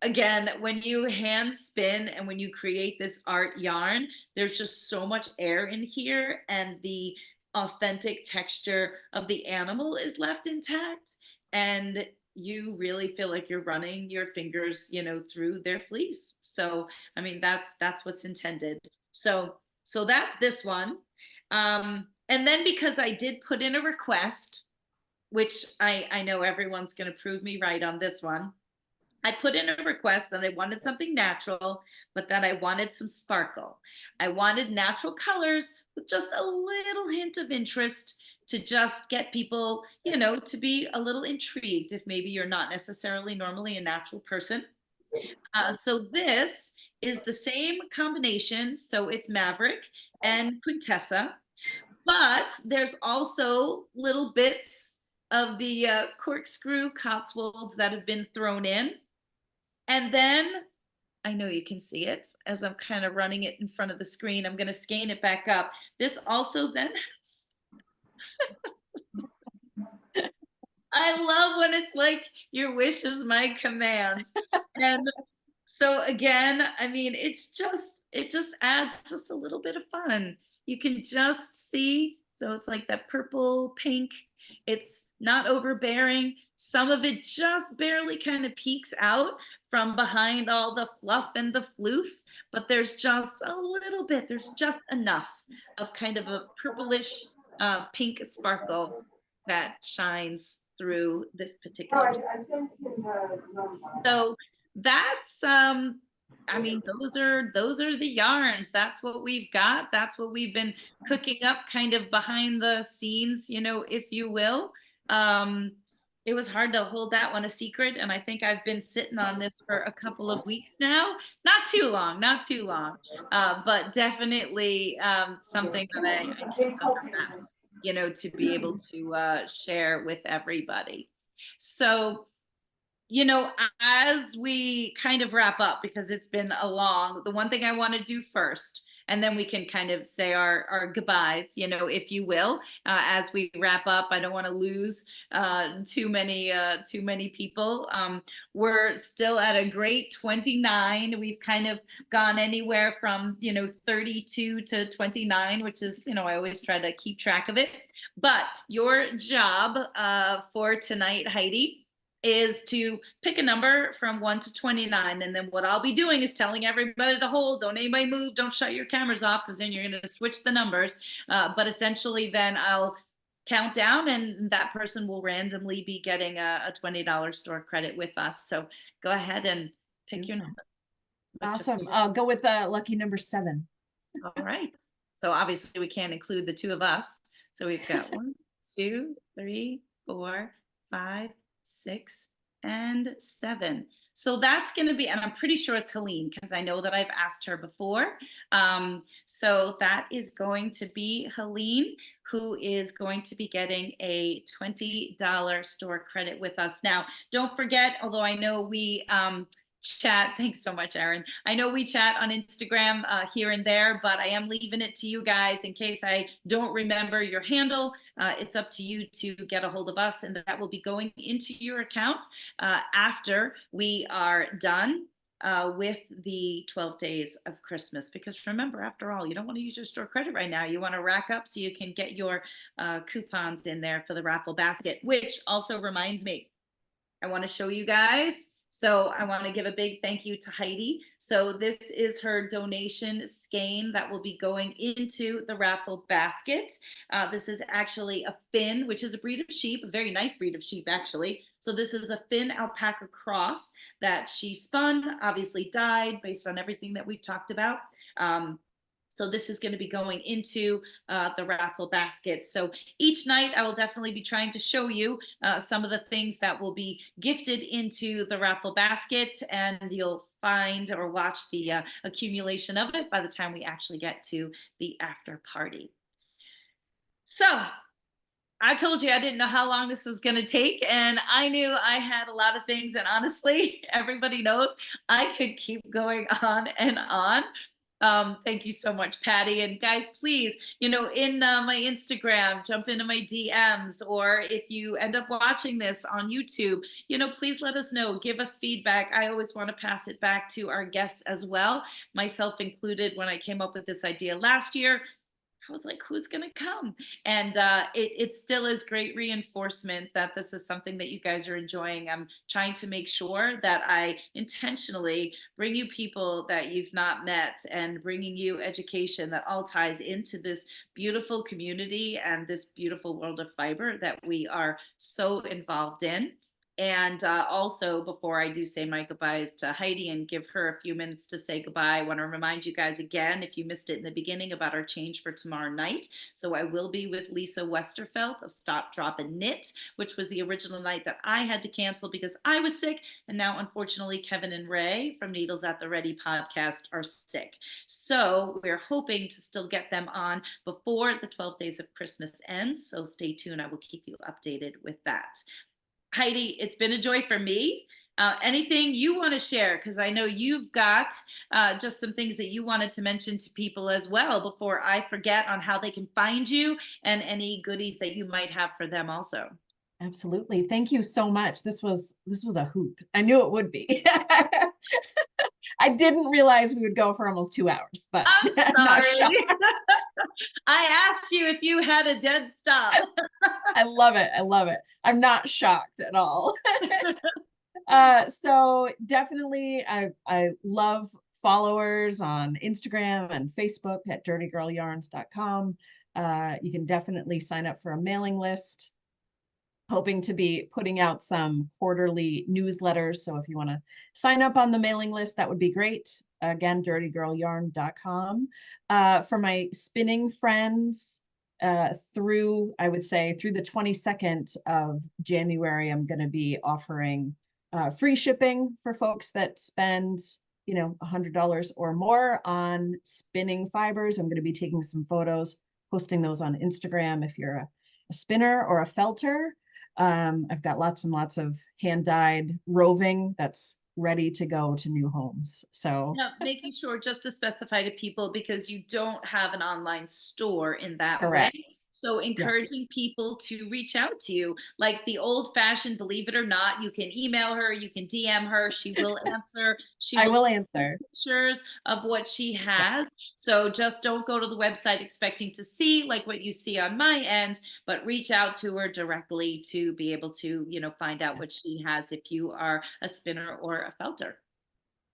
Again, when you hand spin and when you create this art yarn, there's just so much air in here, and the authentic texture of the animal is left intact. And you really feel like you're running your fingers, through their fleece. So, I mean, that's what's intended. So that's this one. And then because I did put in a request, which I know everyone's going to prove me right on this one. I put in a request that I wanted something natural, but that I wanted some sparkle. I wanted natural colors with just a little hint of interest to just get people, to be a little intrigued if maybe you're not necessarily normally a natural person. So this is the same combination. So it's Maverick and Quintessa, but there's also little bits of the corkscrew Cotswolds that have been thrown in. And then I know you can see it as I'm kind of running it in front of the screen. I'm going to scan it back up. This also then has, I love when it's like your wish is my command. And so again, I mean, it just adds just a little bit of fun. You can just see, so it's like that purple pink. It's not overbearing. Some of it just barely kind of peeks out from behind all the fluff and the floof, but there's just a little bit, there's just enough of kind of a purplish pink sparkle that shines through this particular. So that's I mean, those are the yarns. That's what we've got. That's what we've been cooking up kind of behind the scenes, if you will. Um it was hard to hold that one a secret, and I think I've been sitting on this for a couple of weeks now. Not too long, not too long. But definitely something that I kept under wraps, to be able to share with everybody. So as we kind of wrap up, because it's been a long, the one thing I want to do first, and then we can kind of say our goodbyes, if you will, as we wrap up. I don't want to lose too many people. We're still at a great 29. We've kind of gone anywhere from 32 to 29, which is I always try to keep track of it. But your job for tonight, Heidi, is to pick a number from 1 to 29. And then what I'll be doing is telling everybody to hold, don't anybody move, don't shut your cameras off, because then you're going to switch the numbers. But essentially then I'll count down, and that person will randomly be getting a $20 store credit with us. So go ahead and pick your number. Awesome. I'll go with lucky number 7. All right. So obviously we can't include the two of us. So we've got 1, 2, 3, 4, 5, 6, and 7. So that's going to be, and I'm pretty sure it's Helene, because I know that I've asked her before. So that is going to be Helene, who is going to be getting a $20 store credit with us. Now, don't forget, although I know we chat. Thanks so much, Erin. I know we chat on Instagram here and there, but I am leaving it to you guys in case I don't remember your handle. It's up to you to get a hold of us, and that will be going into your account after we are done with the 12 days of Christmas. Because remember, after all, you don't want to use your store credit right now. You want to rack up so you can get your coupons in there for the raffle basket, which also reminds me, I want to show you guys. So I want to give a big thank you to Heidi. So this is her donation skein that will be going into the raffle basket. This is actually a Finn, which is a breed of sheep, a very nice breed of sheep, actually. So this is a Finn alpaca cross that she spun, obviously dyed based on everything that we've talked about. So this is going to be going into the raffle basket. So each night I will definitely be trying to show you some of the things that will be gifted into the raffle basket, and you'll find or watch the accumulation of it by the time we actually get to the after party. So I told you I didn't know how long this was going to take, and I knew I had a lot of things. And honestly, everybody knows I could keep going on and on. Thank you so much, Patty. And guys, please, in my Instagram, jump into my DMs, or if you end up watching this on YouTube, please let us know. Give us feedback. I always want to pass it back to our guests as well, myself included. When I came up with this idea last year, I was like, who's going to come? And it still is great reinforcement that this is something that you guys are enjoying. I'm trying to make sure that I intentionally bring you people that you've not met, and bringing you education that all ties into this beautiful community and this beautiful world of fiber that we are so involved in. And also, before I do say my goodbyes to Heidi and give her a few minutes to say goodbye, I want to remind you guys again, if you missed it in the beginning, about our change for tomorrow night. So I will be with Lisa Westerfelt of Stop, Drop, and Knit, which was the original night that I had to cancel because I was sick. And now, unfortunately, Kevin and Ray from Needles at the Ready podcast are sick. So we're hoping to still get them on before the 12 days of Christmas ends. So stay tuned. I will keep you updated with that. Heidi, it's been a joy for me. Anything you want to share? Because I know you've got just some things that you wanted to mention to people as well before I forget, on how they can find you and any goodies that you might have for them also. Absolutely. Thank you so much. This was a hoot. I knew it would be. I didn't realize we would go for almost 2 hours, but I'm I'm not shocked. sorry. I asked you if you had a dead stop. I love it. I love it. I'm not shocked at all. So definitely I love followers on Instagram and Facebook at dirtygirlyarns.com. You can definitely sign up for a mailing list. Hoping to be putting out some quarterly newsletters. So if you want to sign up on the mailing list, that would be great. Again, dirtygirlyarn.com. For my spinning friends, I would say through the 22nd of January, I'm going to be offering free shipping for folks that spend, $100 or more on spinning fibers. I'm going to be taking some photos, posting those on Instagram if you're a spinner or a felter. I've got lots and lots of hand-dyed roving that's ready to go to new homes. So Now, making sure just to specify to people, because you don't have an online store in that way. correct. So Yeah, encouraging people to reach out to you, like the old fashioned, believe it or not, you can email her, you can DM her, she will answer, she I will will send answer. pictures of what she Yeah, has. So just don't go to the website expecting to see like what you see on my end, but reach out to her directly to be able to, find out yeah, what she has if you are a spinner or a felter.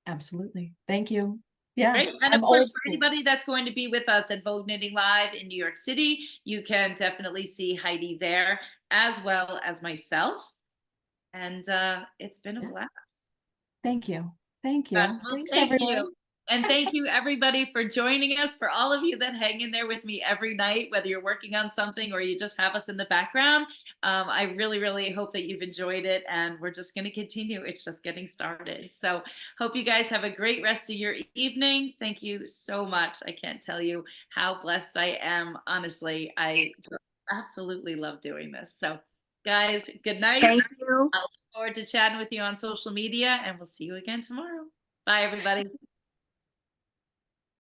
absolutely. Thank you. Yeah, Great. And of I'm course, old for school. anybody that's going to be with us at Vogue Knitting Live in New York City, you can definitely see Heidi there, as well as myself. And it's been a Yeah, blast. thank you. Thank Gosh, you. well, Thanks, thank everyone. you. And thank you, everybody, for joining us. For all of you that hang in there with me every night, whether you're working on something or you just have us in the background, I really, really hope that you've enjoyed it. And we're just going to continue. It's just getting started. So, hope you guys have a great rest of your evening. Thank you so much. I can't tell you how blessed I am. Honestly, I just absolutely love doing this. So, guys, good night. Thank you. I look forward to chatting with you on social media, and we'll see you again tomorrow. Bye, everybody.